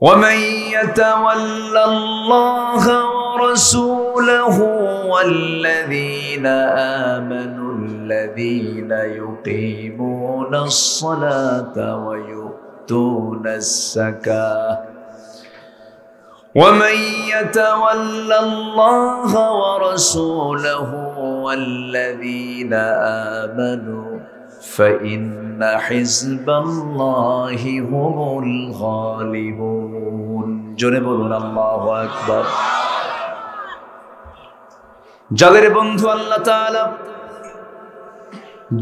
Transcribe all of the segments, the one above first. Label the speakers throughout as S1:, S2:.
S1: ومن يتول الله ورسوله والذين آمنوا الذين يقيمون الصلاة ويؤتون الزكاة ومن يتول الله ورسوله والذين آمنوا فإن حزب الله هم الغالبون জোরে বলুন আল্লাহু আকবার। যাদের বন্ধু আল্লাহ তাআলা,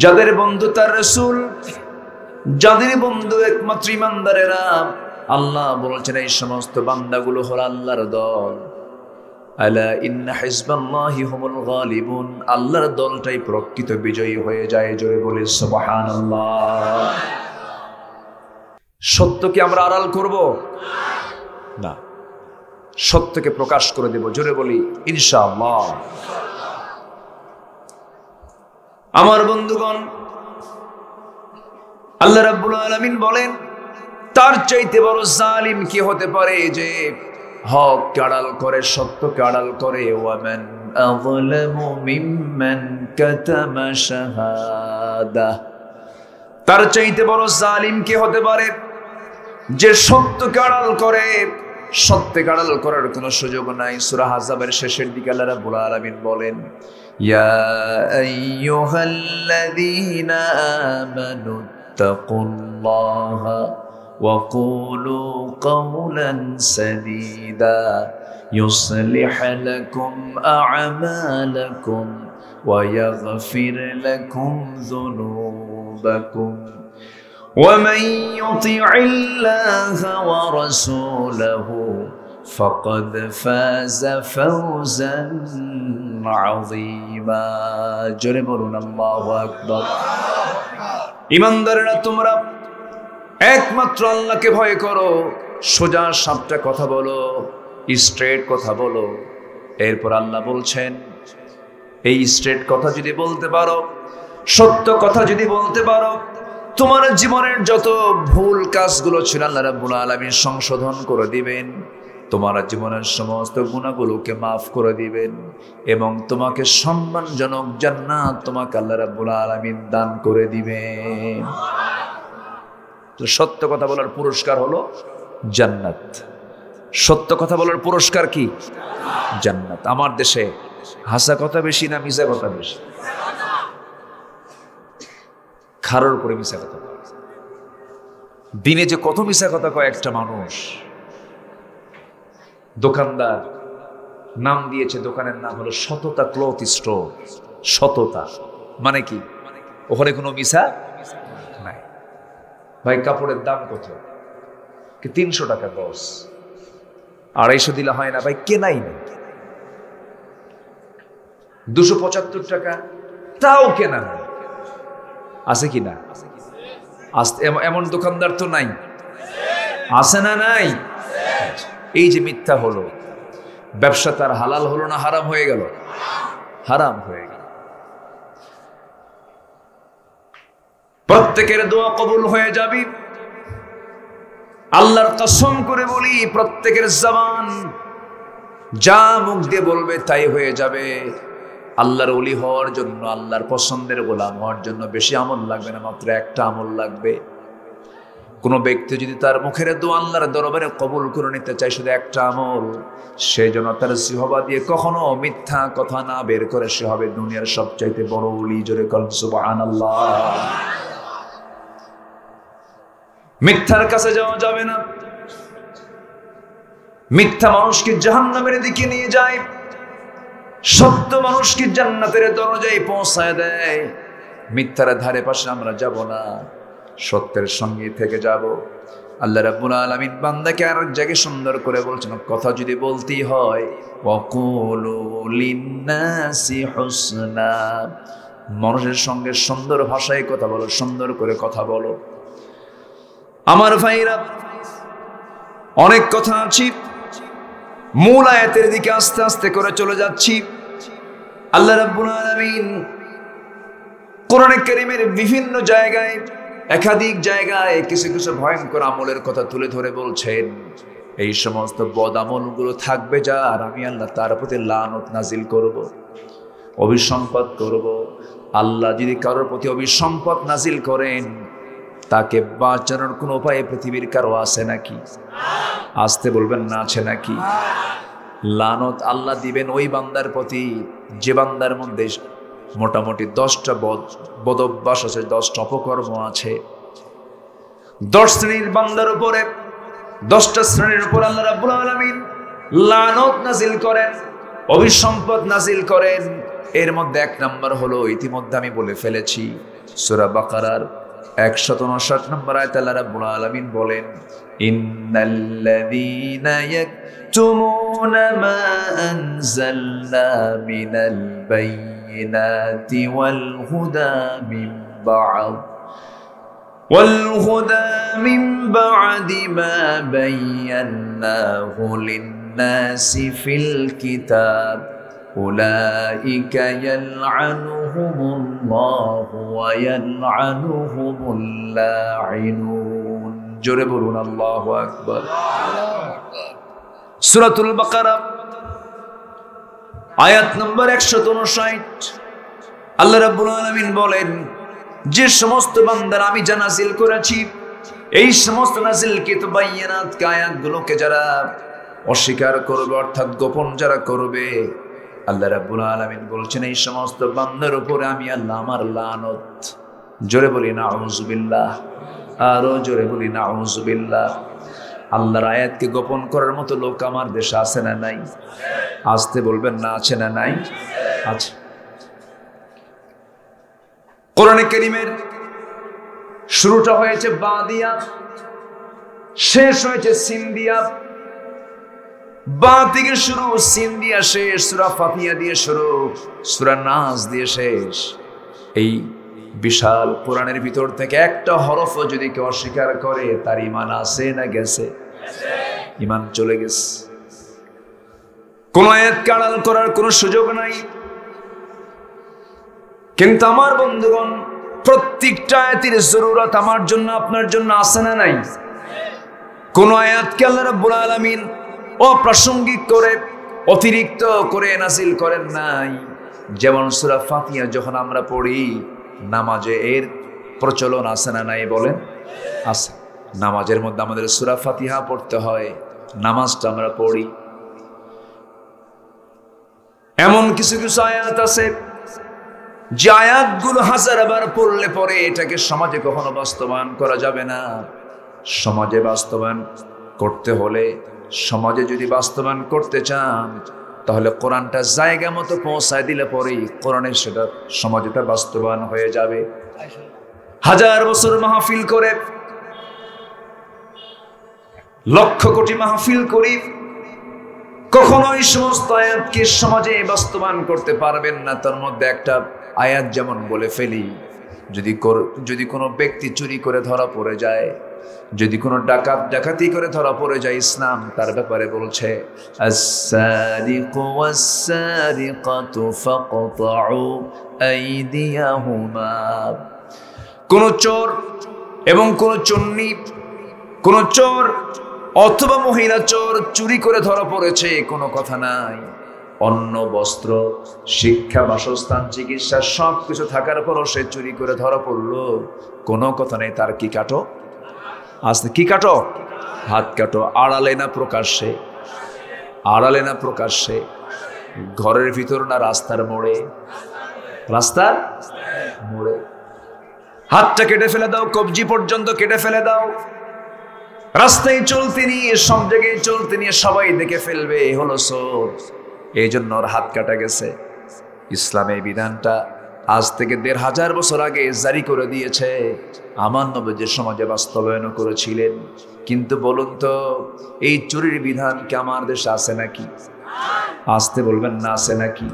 S1: যাদের বন্ধু তার রাসূল, যাদের বন্ধু একমাত্র ঈমানদারেরা, আল্লাহ বলেছেন এই সমস্ত বান্দাগুলো হলো আল্লাহর দল। আলা ইন্না হিজবাল্লাহি হুমুল গালিবুন, আল্লাহর দলটাই প্রকৃত বিজয়ী হয়ে যায়। জোরে বলি সুবহানাল্লাহ। সত্যকে আমরা আড়াল করব না, সত্যকে প্রকাশ করে দেব। জোরে বলি ইনশাআল্লাহ। আমার বন্ধুগণ, আল্লাহ রাব্বুল আলামিন বলেন তার চাইতে বড় জালিম কি হতে পারে যে হক আড়াল করে, সত্যকে আড়াল করে। ওয়ামান আযলামু মিম্মান কাতামা শাহাদা, তার চাইতে বড় জালিম কি হতে পারে যে সত্যকে আড়াল করে। সত্যকে আড়াল করার কোনো সুযোগ নাই। সূরা আহজাবের শেষের দিকে আল্লাহ রাব্বুল আলামিন বলেন ইয়া আইয়ুহাল্লাযীনা আমানু তাকুল্লাহা وقولوا قولا سديدا يصلح لكم أعمالكم ويغفر لكم ذنوبكم ومن يطع الله ورسوله فقد فاز فوزا عظيما জোরে বলুন আল্লাহু আকবার। ঈমানদাররা তোমরা একমাত্র আল্লাহকে ভয় করো, সোজা সাপটা কথা বলো, স্ট্রেট কথা বলো। এরপর আল্লাহ বলছেন এই স্ট্রেট কথা যদি বলতে পারো, সত্য কথা যদি বলতে পারো, তোমার জীবনের যত ভুল কাজগুলো ছিল আল্লাহ রাব্বুল আলামিন সংশোধন করে দিবেন, তোমার জীবনের সমস্ত গুনাহগুলোকে মাফ করে দিবেন এবং তোমাকে সম্মানজনক জান্নাত তোমাকে আল্লাহ রাব্বুল আলামিন দান করে দিবেন। সত্য কথা বলার পুরস্কার হলো জান্নাত। সত্য কথা বলার পুরস্কার কি? জান্নাত। আমার দেশে হাসা কথা বেশি না মিছা কথা বেশি? খারার করে মিছা কথা। দিনে যে কত মিছা কথা কয় একটা মানুষ। দোকানদার নাম দিয়েছে, দোকানের নাম হলো সততা ক্লথ স্টোর। সততা মানে কি? ওখানে কোনো মিছা নাই। ভাই কাপড়ের দাম কত? 300 টাকা গজ, 250 দিলে হয় না ভাই, কেনাই নেই। 275 টাকা, তাও কেনা নেই। আছে কি না? এমন দোকানদার তো নাই, আছে না নাই? এই যে মিথ্যা হলো, ব্যবসা তার হালাল হলো না হারাম হয়ে গেল? হারাম হয়ে গেল। প্রত্যেকের দোয়া কবুল হয়ে যাবে। আল্লাহর কসম করে বলি, প্রত্যেকের জবান যা মুখ দিয়ে বলবে তাই হয়ে যাবে। আল্লাহর ওলি হওয়ার জন্য, আল্লাহর পছন্দের গোলাম হওয়ার জন্য বেশি আমল লাগবে না, মাত্র একটা আমল লাগবে। কোনো ব্যক্তি যদি তার মুখের দোয়া আল্লাহর দরবারে কবুল করে নিতে চায়, শুধু একটা আমল, সে যেন তার জিহবা দিয়ে কখনো মিথ্যা কথা না বের করে, সে হবে দুনিয়ার সবচাইতে বড় ওলি। জোরে বলুন সুবহানাল্লাহ। মিথ্যার কাছে যাওয়া যাবে না। মিথ্যা মানুষকে জাহান্নামের দিকে নিয়ে যায়, সত্য মানুষকে জান্নাতের দরজায় পৌঁছায় দেয়। মিথ্যার ধারে পাশে আমরা যাব না, সত্যের সঙ্গে থেকে যাব। আল্লাহ রাব্বুল আলামিন বান্দাকে আর জায়গায় সুন্দর করে বলছেন, কথা যদি বলতেই হয়, ওয়াকুলু লিন্নাসি হুসনা, মানুষের সঙ্গে সুন্দর ভাষায় কথা বলো, সুন্দর করে কথা বলো। আমার ভাইরা, অনেক কথা আছে, মূল আয়াতের দিকে আস্তে আস্তে করে চলে যাচ্ছি। আল্লাহ রাব্বুল আলামিন কোরআনে কারীমের বিভিন্ন জায়গায়, একাধিক জায়গায় কিছু কিছু ভয়ঙ্কর আমলের কথা তুলে ধরে বলছেন, এই সমস্ত বদ আমলগুলো থাকবে যার, আমি আল্লাহ তার প্রতি লানত নাজিল করব, অভিসম্পদ করব। আল্লাহ যদি কারোর প্রতি অভিসম্পদ নাজিল করেন, তাকে বাঁচানোর কোনো উপায় পৃথিবীর কারো আছে নাকি? আসতে বলবেন না আছে নাকি? লানত আল্লাহ দিবেন ওই বান্দার প্রতি যে বান্দার মধ্যে মোটামুটি 10টা বদ অভ্যাস আছে, 10টা অপকর্ম আছে। 10 শ্রেণীর বান্দার উপরে, 10টা শ্রেণীর উপর আল্লাহ রাব্বুল আলামিন লানত নাজিল করেন, অভিসম্পদ নাজিল করেন। এর মধ্যে 1 নাম্বার হলো, ইতিমধ্যে আমি বলে ফেলেছি, সূরা বাকারার 159 নম্বর আয়াতে আল্লাহ রাব্বুল আলামিন বলেন, ইন্নাল্লাযীনা ইয়াকতুমুনা মা আনজালনা মিনাল বায়িনাতি ওয়াল হুদা মিন বা'দি মা বায়্যানাহু লিন-নাসি ফিল কিতাব উলাইকা ইয়ালআনুহুমুল্লাহু ওয়া ইয়ালআনুহুমুল লাঈনুন। জোরে বলুন আল্লাহু আকবার। সূরাতুল বাকারা আয়াত নম্বর 159 আল্লাহ রাব্বুল আলামিন বলেন, যে সমস্ত বান্দারা আমি যা নাজিল করেছি, এই সমস্ত নাজিলকৃত বায়্যানাত আয়াতগুলোকে যারা অস্বীকার করবে, অর্থাৎ গোপন যারা করবে, আল্লাহ রাব্বুল আলামিন বলছেন এই সমস্ত বান্দার উপরে আমি আল্লাহ আমার লানত। জোরে বলি নাউযুবিল্লাহ, আরো জোরে বলি নাউযুবিল্লাহ। আল্লাহর আয়াতকে গোপন করার মতো লোক আমার দেশে আছে না নাই? আসতে বলবেন না আছে না নাই? আছে। কোরআনে কারীমের শুরুটা হয়েছে বা দিয়া, শেষ হয়েছে সিন দিয়া। বা থেকে শুরু, সিন দিয়া শেষ, সূরা ফাতিহা দিয়ে শুরু, সূরা নাস দিয়ে শেষ। এই বিশাল কোরআনের ভিতর থেকে একটা হরফও যদি কেউ অস্বীকার করে, তার ঈমান আছে না গেছে? ঈমান চলে গেছে। কোন আয়াতকে আড়াল করার কোনো সুযোগ নাই। কিন্তু আমার বন্ধুগণ, প্রত্যেকটা আয়াতের জরুরত আমার জন্য আপনার জন্য আছে না নাই? কোন আয়াতকে আল্লাহ রাব্বুল আলামিন অপ্রাসঙ্গিক করে, অতিরিক্ত করে নাজিল করেন নাই। যেমন সূরা ফাতিহা যখন আমরা পড়ি, নামাজে এর প্রচলন আছে না নাই বলেন? আছে। নামাজের মধ্যে আমাদের সূরা ফাতিহা পড়তে হয়, নামাজটা আমরা পড়ি। এমন কিছু কিছু আয়াত আছে যে আয়াতগুলো হাজারবার পড়লে পরে এটাকে সমাজে কখনো বাস্তবায়ন করা যাবে না। সমাজে বাস্তবায়ন করতে হলে, সমাজে যদি বাস্তবায়ন করতে চান, তাহলে কোরআনটা জায়গা মতো পৌঁছায় দিলে পরেই কোরআনের সেটা সমাজে তা বাস্তবায়ন হয়ে যাবে। 1000 বছর মাহফিল করে, লক্ষ কোটি মাহফিল করি, কখনোই সমস্ত আয়াতকে সমাজে বাস্তবায়ন করতে পারবেন না। তার মধ্যে একটা আয়াত যেমন বলে ফেলি, যদি কোনো ব্যক্তি চুরি করে ধরা পড়ে যায়, যদি কোনো ডাকাতি করে ধরা পড়ে যায়, ইসলাম তার ব্যাপারে বলছে, আস-সারিকু ওয়াস-সারিকাতু ফাকতাউ আইদিয়াহুমা। কোন চোর এবং কোন চন্নী, কোন চোর অথবা মহিলা চোর চুরি করে ধরা পড়েছে, কোনো কথা নাই। অন্ন, বস্ত্র, শিক্ষা, বাসস্থান, চিকিৎসা সবকিছু থাকার পরও সে চুরি করে ধরা পড়লো, কোনো কথা নেই, তার কি কাটো? আস্তে কি কাটো? হাত কাটো। আড়ালে না প্রকাশ্যে? আড়ালে না প্রকাশ্যে? ঘরের ভিতর না রাস্তার মোড়ে? রাস্তার মোড়ে। হাতটা কেটে ফেলে দাও, কবজি পর্যন্ত কেটে ফেলে দাও। রাস্তায় চলতে নিয়ে, সব জায়গায় চলতে নিয়ে সবাই দেখে ফেলবে এ হলো চোর, এই জন্য ওর হাত কাটা গেছে। ইসলামে বিধানটা আজ থেকে 1500 বছর আগে জারি করে দিয়েছে, আমার নবী যে সমাজে বাস্তবায়ন করেছিলেন। কিন্তু বলুন তো, এই চুরির বিধান কি আমার দেশে আছে নাকি? আসতে বলবেন না আছে নাকি?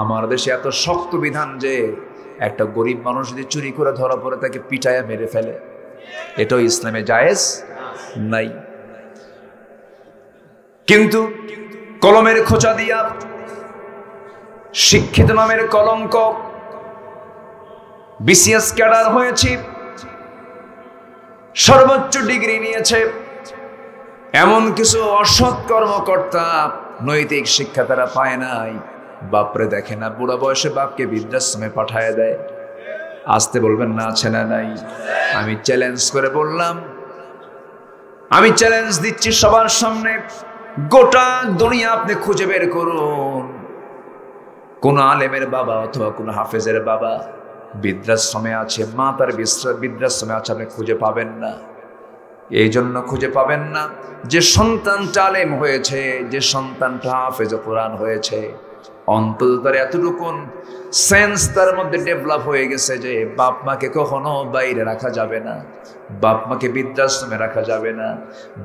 S1: আমার দেশে এত শক্ত বিধান যে একটা গরিব মানুষ যদি চুরি করে ধরা পড়ে তাকে পিটায়া মেরে ফেলে, এটাও ইসলামে জায়েজ নাই। কিন্তু কলমের খোঁচা দিয়া শিক্ষিত নামের কলঙ্ক, বিসিএস ক্যাডার হয়েছে, সর্বোচ্চ ডিগ্রি নিয়েছে, এমন কিছু অসৎ কর্মকর্তা নৈতিক শিক্ষা তারা পায় নাই, বাপরে দেখে না, বুড়া বয়সে বাপকে বৃদ্ধাশ্রমে পাঠায় দেয়। আসতে বলবেন না, আছে না নাই? আমি চ্যালেঞ্জ করে বললাম, আমি চ্যালেঞ্জ দিচ্ছি সবার সামনে, গোটা দুনিয়া আপনি খুঁজে বের করুন, কোন আলেমের বাবা অথবা কোন হাফেজের বাবা বৃদ্ধাশ্রমে আছে, মা তার বৃদ্ধাশ্রমে আছে, আপনি খুঁজে পাবেন না। এই জন্য খুঁজে পাবেন না যে সন্তানটা আলেম হয়েছে, যে সন্তানটা হাফেজ কোরআন হয়েছে, অন্তত তার এতটুকুন সেন্স তার মধ্যে ডেভেলপ হয়ে গেছে যে বাপ মাকে কখনো বাইরে রাখা যাবে না, বাপ মাকে বৃদ্ধাশ্রমে রাখা যাবে না,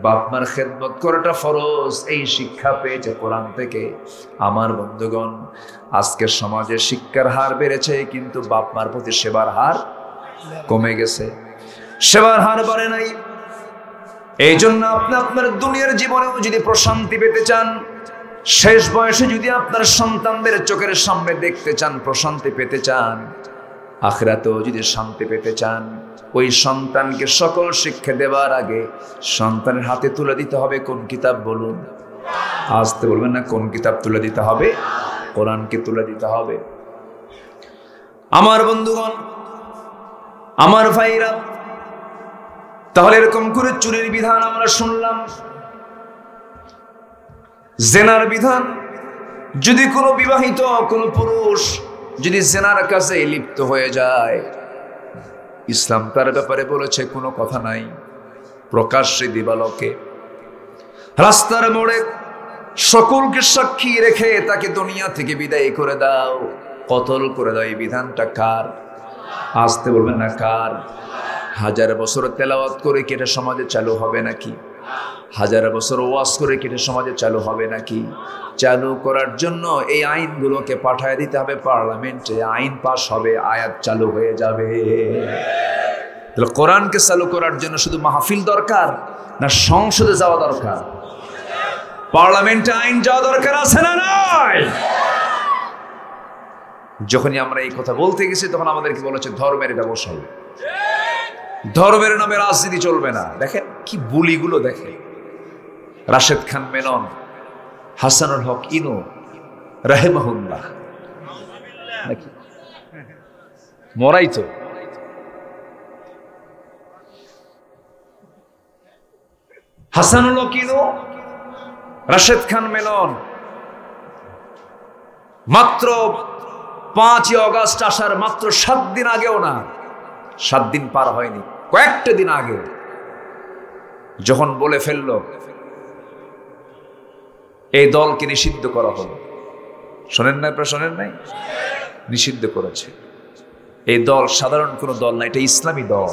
S1: বাপ মার খেদমত করাটা ফরজ। এই শিক্ষা পেয়েছে কোরআন থেকে। আমার বন্ধুগণ, আজকের সমাজে শিক্ষার হার বেড়েছে, কিন্তু বাপ মার প্রতি সেবার হার কমে গেছে, সেবার হার বাড়ে নাই। এই জন্য আপনি আপনার দুনিয়ার জীবনেও যদি প্রশান্তি পেতে চান, শেষ বয়সে যদি আপনার সন্তানদের চোখের সামনে দেখতে চান, প্রশান্তি পেতে চান, আখিরাতেও যদি শান্তি পেতে চান, ওই সন্তানকে সকল শিক্ষা দেওয়ার আগে সন্তানের হাতে তুলে দিতে হবে কোন কিতাব? বলুন। আসতে বলবেন না, কোন কিতাব তুলে দিতে হবে? কোরআনকে তুলে দিতে হবে। আমার বন্ধুগণ, আমার ভাইরা, তাহলে এরকম করে চুরির বিধান আমরা শুনলাম, জেনার বিধান। যদি কোনো বিবাহিত কোনো পুরুষ যদি জেনার কাছে লিপ্ত হয়ে যায়, ইসলাম তার ব্যাপারে বলেছে কোনো কথা নাই, প্রকাশ্যে দিবালোকে রাস্তার মোড়ে সকলকে সাক্ষী রেখে তাকে দুনিয়া থেকে বিদায় করে দাও, কতল করে দাও। এই বিধানটা কার? আসতে বলবেন না, কার? হাজার বছর তেলাওয়াত করে কেটে সমাজে চালু হবে নাকি? হাজার বছর ওয়াজ করে কেটে সমাজে চালু হবে নাকি? চালু করার জন্য এই আইনগুলোকে পাঠায় দিতে হবে পার্লামেন্টে, আইন পাস হবে, আয়াত চালু হয়ে যাবে। তাহলে কোরআনকে চালু করার জন্য শুধু মাহফিল দরকার না সংসদে যাওয়া দরকার? পার্লামেন্টে আইন যাওয়া দরকার আছে না নাই? যখনই আমরা এই কথা বলতে গেছি তখন আমাদেরকে বলেছে ধর্মের ব্যবসায়ী, ধর্মের নামে রাজনীতি চলবে না। দেখেন কি বুলিগুলো, দেখেন রাশেদ খান মেনন, হাসানুল হক ইনু রাহিমাহুল্লাহ, নাকি মরাই তো। হাসানুল হক ইনু, রাশেদ খান মেনন মাত্র 5ই অগস্ট আসার মাত্র 7 দিন আগেও না, 7 দিন পার হয়নি, কয়েকটা দিন আগে যখন বলে ফেলল এই দলকে নিষিদ্ধ করা হলো, শোনেন না? আপনারা শোনেন নাই? নিষিদ্ধ করেছে। এই দল সাধারণ কোনো দল না, এটা ইসলামী দল।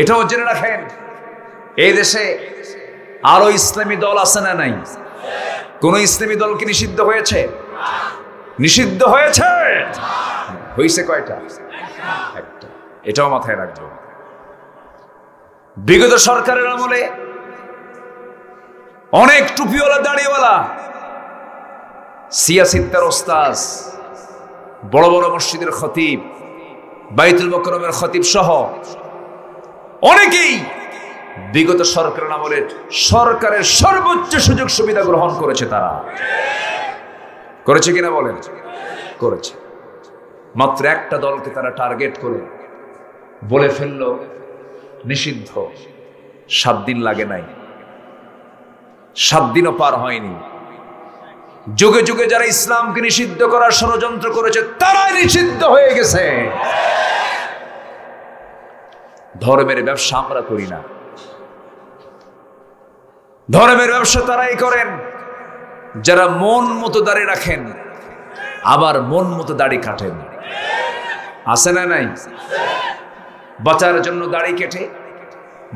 S1: এটাও জেনে রাখেন, এই দেশে আরো ইসলামী দল আছে না নাই? কোন ইসলামী দলকে নিষিদ্ধ হয়েছে? নিষিদ্ধ হয়েছে। হয়েছে কয়টা? একটা। এটাও মাথায় রাখবো। বিগত সরকারের আমলে অনেক টুপিওয়ালা দাড়িওয়ালা সিয়াসিত্তার ওস্তাজ, বড় বড় মসজিদের খতিব, বাইতুল মুকাররমের খতিব সহ অনেকেই বিগত সরকারের আমলে সরকারের সর্বোচ্চ সুযোগ সুবিধা গ্রহণ করেছে। তারা করেছে কিনা বলেন? করেছে। মাত্র একটা দলকে তারা টার্গেট করে বলে ফেলল নিষিদ্ধ। 7 দিন লাগে নাই, 7 দিনও পার হয়নি। যুগে যুগে যারা ইসলামকে নিষিদ্ধ করার ষড়যন্ত্র করেছে তারাই নিষিদ্ধ হয়ে গেছে। ধর্মের ব্যবসা আমরা করি না, ধর্মের ব্যবসা তারাই করেন যারা মন মতো দাড়ি রাখেন, আবার মন মতো দাড়ি কাটেন। আছে না নাই? বাঁচার জন্য দাড়ি কেটে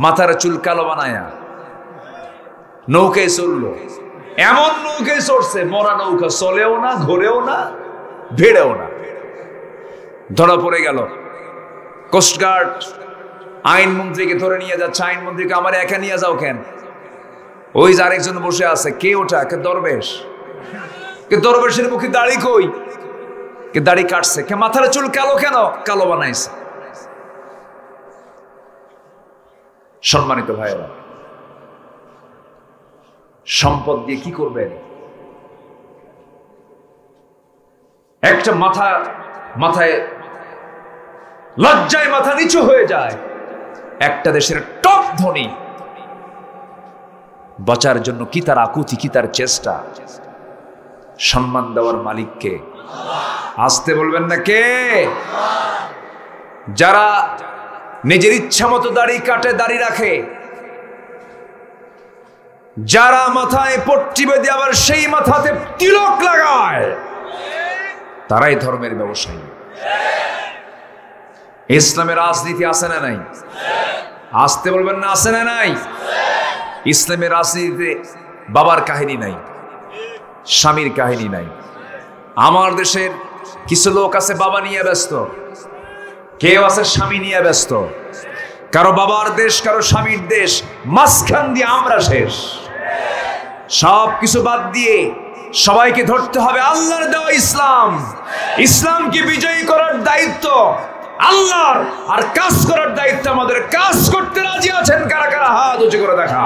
S1: মাথার চুল কালো বানায়া নৌকায় চললো। এমন নৌকায় চড়ছে, মরা নৌকা, চলেও না, ঘোরেও না, ভেড়েও না। ধরা পড়ে গেল। কোস্টগার্ড আইনমন্ত্রীকে ধরে নিয়ে যাচ্ছে। আইনমন্ত্রীকে আমার একা নিয়ে যাও কেন? ওই যে আরেকজন বসে আছে, কে ওটা? কে দরবেশ। কে দরবেশের মুখে দাড়ি কই? কে দাড়ি কাটছে। কে মাথার চুল কালো কেন? কালো বানাইছে। সম্মানিত ভাইয়েরা, সম্পদ দিয়ে কি করবেন? একটা মাথায় লজ্জায় মাথা নিচু হয়ে যায়। একটা দেশের টপ ধনী বাঁচার জন্য কি তার আকুতি, কি তার চেষ্টা। সম্মান দেওয়ার মালিককে আসতে বলবেন না কে? যারা নিজের ইচ্ছা মতো দাড়ি কাটে, দাড়ি রাখে, যারা মাথায় পট্টি বেঁধে আবার সেই মাথাতে তিলক লাগায়, তারাই ধর্মের ব্যবসায়ী। ইসলামের রাজনীতি আছে না নাই? আসতে বলবেন না আছে না নাই? ইসলামের রাজনীতিতে বাবার কাহিনী নাই, স্বামীর কাহিনী নাই। আমার দেশের কিছু লোক আছে বাবা নিয়ে ব্যস্ত, কেউ আছে স্বামী নিয়ে ব্যস্ত। কারো বাবার দেশ, কারো স্বামীর দেশ, মাঝখান দিয়ে আমরা শেষ। সব কিছু বাদ দিয়ে সবাইকে ধরতে হবে আল্লাহর দেওয়া ইসলাম। ইসলামকে বিজয়ী করার দায়িত্ব আল্লাহর, আর কাজ করার দায়িত্ব আমাদের। কাজ করতে রাজি আছেন কারা কারা? হাত উঁচু করে দেখা।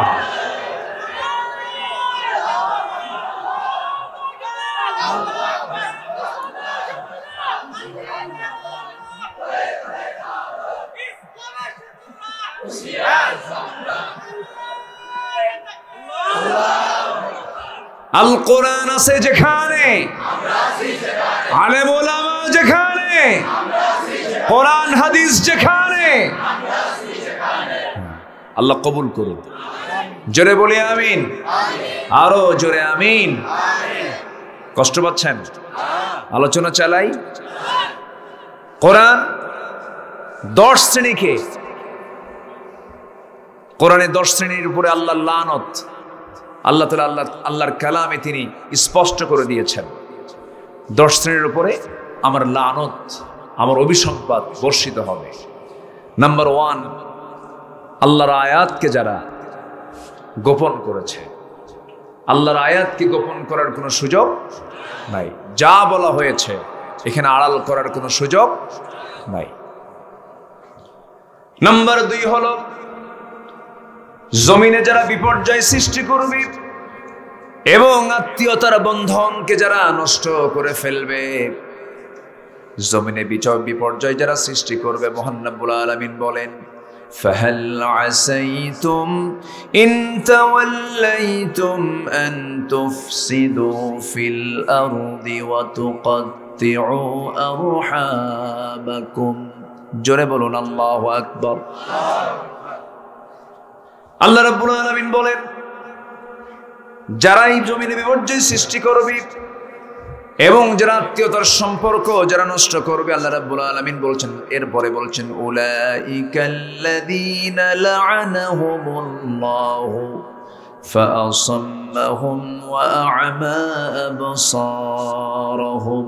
S1: আল কোরআন আছে যেখানে, আলেম ওলামা যেখানে, কোরআন হাদিস যেখানে, আল্লাহ কবুল করুন। জোরে বলি আমিন, আরো জোরে আমিন। কষ্ট পাচ্ছেন? আলোচনা চালাই। কোরআন 10 শ্রেণীকে, কোরআনে 10 শ্রেণীর উপরে আল্লাহ লানত, আল্লাহ তাআলা আল্লাহর কালামে তিনি স্পষ্ট করে দিয়েছেন। 10 শ্রেণীর উপরে আমার লানত, আমার অভিসম্পাত বর্ষিত হবে। নাম্বার 1, আল্লাহর আয়াতকে যারা গোপন করেছে। আল্লাহর আয়াতকে গোপন করার কোনো সুযোগ নাই। যা বলা হয়েছে এখানে আড়াল করার কোনো সুযোগ নাই। নাম্বার 2 হলো জমিনে যারা বিপর্যয় সৃষ্টি করবে এবং আত্মীয়তার বন্ধনকে যারা নষ্ট করে ফেলবে, জমিনে বিপর্যয় যারা সৃষ্টি করবে, মহান রব্বুল আলামিন বলেন, ফাহাল আসাইতুম ইন তাওয়াল্লাইতুম আন তুফসিদু ফিল আরদি ওয়া তুকাত্তিউ আরহামাকুম। জোরে বলুন আল্লাহু আকবার। আল্লাহ রাব্বুল আলামিন বলেন, যারাই জমিনে বিপর্যয় সৃষ্টি করবে এবং যারা আত্মীয়তার সম্পর্ক যারা নষ্ট করবে, আল্লাহ রাব্বুল আলামিন বলছেন, এরপরে বলছেন, উলাইকাল্লাযীনা লা'আনাহুমুল্লাহু ফাআসাম্মাহুম ওয়া আ'মা আবসারহুম।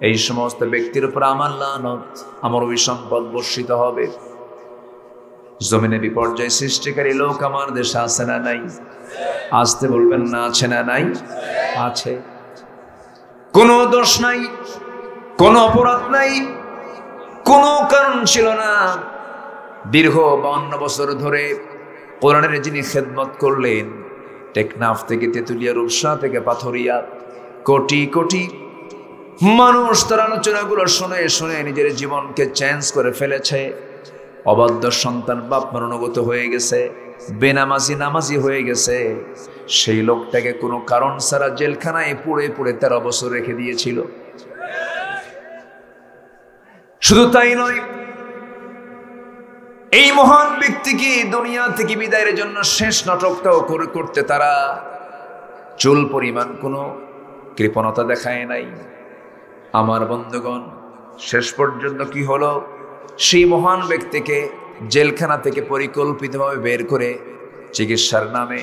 S1: এই সমস্ত ব্যক্তির উপর আমার লানত, আমার অভিসম্পদ বর্ষিত হবে। জমিনে বিপর্যয় সৃষ্টিকারী লোক আমার দেশে আছে না নাই? আসতে বলবেন না আছে না নাই? আছে। কোনো দোষ নাই, কোনো অপরাধ নাই, কোনো কারণ ছিল না। দীর্ঘ 52 বছর ধরে কোরআনের যিনি খেদমত করলেন, টেকনাফ থেকে তেতুলিয়া, রূপসা থেকে পাথরিয়া, কোটি কোটি মানুষ তার আলোচনাগুলো শুনে শুনে নিজের জীবনকে চেঞ্জ করে ফেলেছে। অবাধ্য সন্তান বাপ মার অনুগত হয়ে গেছে, বেনামাজি নামাজি হয়ে গেছে। সেই লোকটাকে কোনো কারণ ছাড়া জেলখানায় পুড়ে পুড়ে 13 বছর রেখে দিয়েছিল। শুধু তাই নয়, এই মহান ব্যক্তিকে দুনিয়া থেকে বিদায়ের জন্য শেষ নাটকটাও করতে তারা চুল পরিমাণ কোনো কৃপণতা দেখায় নাই। আমার বন্ধুগণ, শেষ পর্যন্ত কি হলো? সেই মহান ব্যক্তিকে জেলখানা থেকে পরিকল্পিতভাবে বের করে চিকিৎসার নামে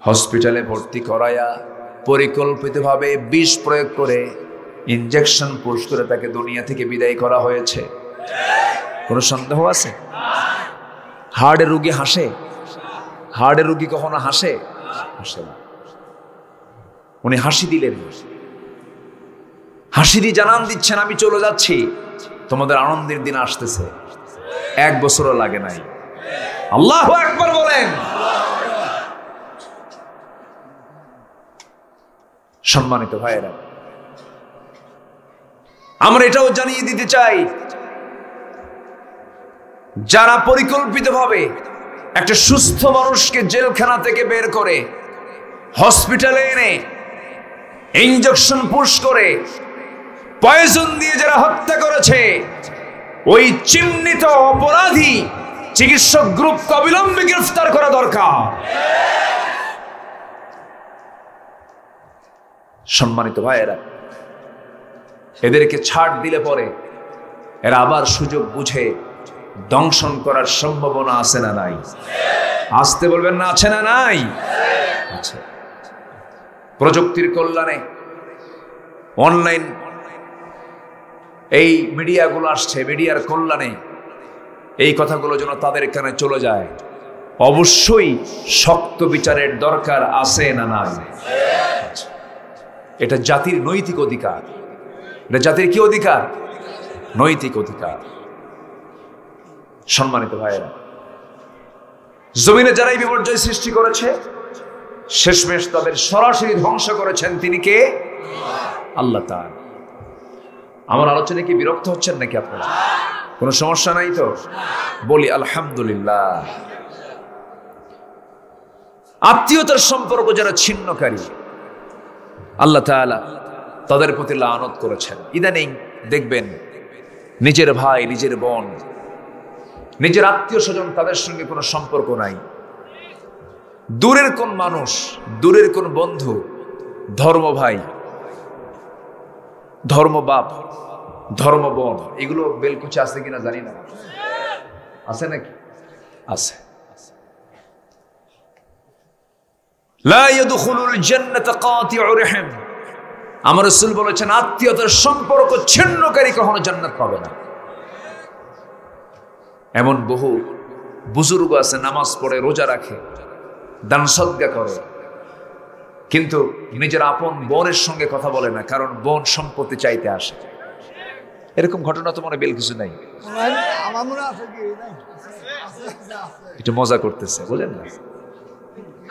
S1: হসপিটালে ভর্তি করায়া পরিকল্পিতভাবে বিষ প্রয়োগ করে ইনজেকশন পুশ করে তাকে দুনিয়া থেকে বিদায় করা হয়েছে। কোনো সন্দেহ আছে? হার্টের রোগী হাসে? হার্টের রোগী কখনো হাসে? হাসে না। উনি হাসি দিলেন, হাসি দিয়ে জানান দিচ্ছেন, আমি চলে যাচ্ছি, তোমাদের আনন্দের দিন আসতেছে। 1 বছরও লাগে নাই। আল্লাহু আকবার বলেন। সম্মানিত ভাইয়েরা, আমরা এটাও জানিয়ে দিতে চাই, যারা পরিকল্পিতভাবে একটা সুস্থ মানুষকে জেলখানা থেকে বের করে হসপিটালে এনে ইনজেকশন পুশ করে পয়জন দিয়ে যারা হত্যা করেছে, ওই চিহ্নিত অপরাধী চিকিৎসক গ্রুপকে অবিলম্বে গ্রেফতার করা দরকার। সম্মানিত ভাইয়েরা, এদেরকে ছাড় দিলে পরে এরা আবার সুযোগ বুঝে দংশন করার সম্ভাবনা আছে না নাই? আসতে বলবেন না, আছে না নাই? আছে। প্রযুক্তির কল্যাণে অনলাইন এই মিডিয়াগুলো আসছে, মিডিয়ার কল্যাণে এই কথাগুলো যেন তাদের কানে চলে যায়। অবশ্যই শক্ত বিচারের দরকার আছে না নাই? এটা জাতির নৈতিক অধিকার। এটা জাতির কি অধিকার? নৈতিক অধিকার। সম্মানিত ভাইয়েরা, জমিনে যারাই বিপর্যয় সৃষ্টি করেছে, শেষমেশ তাদের সরাসরি ধ্বংস করেছেন তিনি কে? আল্লাহ তাআলা। আমার আলোচনায় কি বিরক্ত হচ্ছেন নাকি আপনারা? কোনো সমস্যা নাই তো? বলি আলহামদুলিল্লাহ। আত্মীয়তার সম্পর্ক যারা ছিন্নকারী, আল্লাহ তাআলা তাদের প্রতি লানত করেছেন। ইদানিং দেখবেন নিজের ভাই, নিজের বোন, নিজের আত্মীয় স্বজন, তাদের সঙ্গে কোনো সম্পর্ক নাই। দূরের কোন মানুষ, দূরের কোন বন্ধু, ধর্ম ভাই, ধর্ম বাপ, ধর্ম বোন, এগুলো বেলকুচি আছে কিনা জানি না, আছে নাকি? আছে। লা ইয়াদখুলুল জান্নাতা কাতিউ রহিম। আমার রাসূল বলেছেন, আত্মীয়তার সম্পর্ক ছিন্নকারী কখনো জান্নাত পাবে না। এমন বহু বুজুর্গ আছে, নামাজ পড়ে, রোজা রাখে, দান সদকা করে, কিন্তু নিজের আপন বোনের সঙ্গে কথা বলে না, কারণ বোন সম্পত্তি চাইতে আসে। এরকম ঘটনা তো মনে বেল কিছু নাই। একটু মজা করতেছে, বুঝলেন না?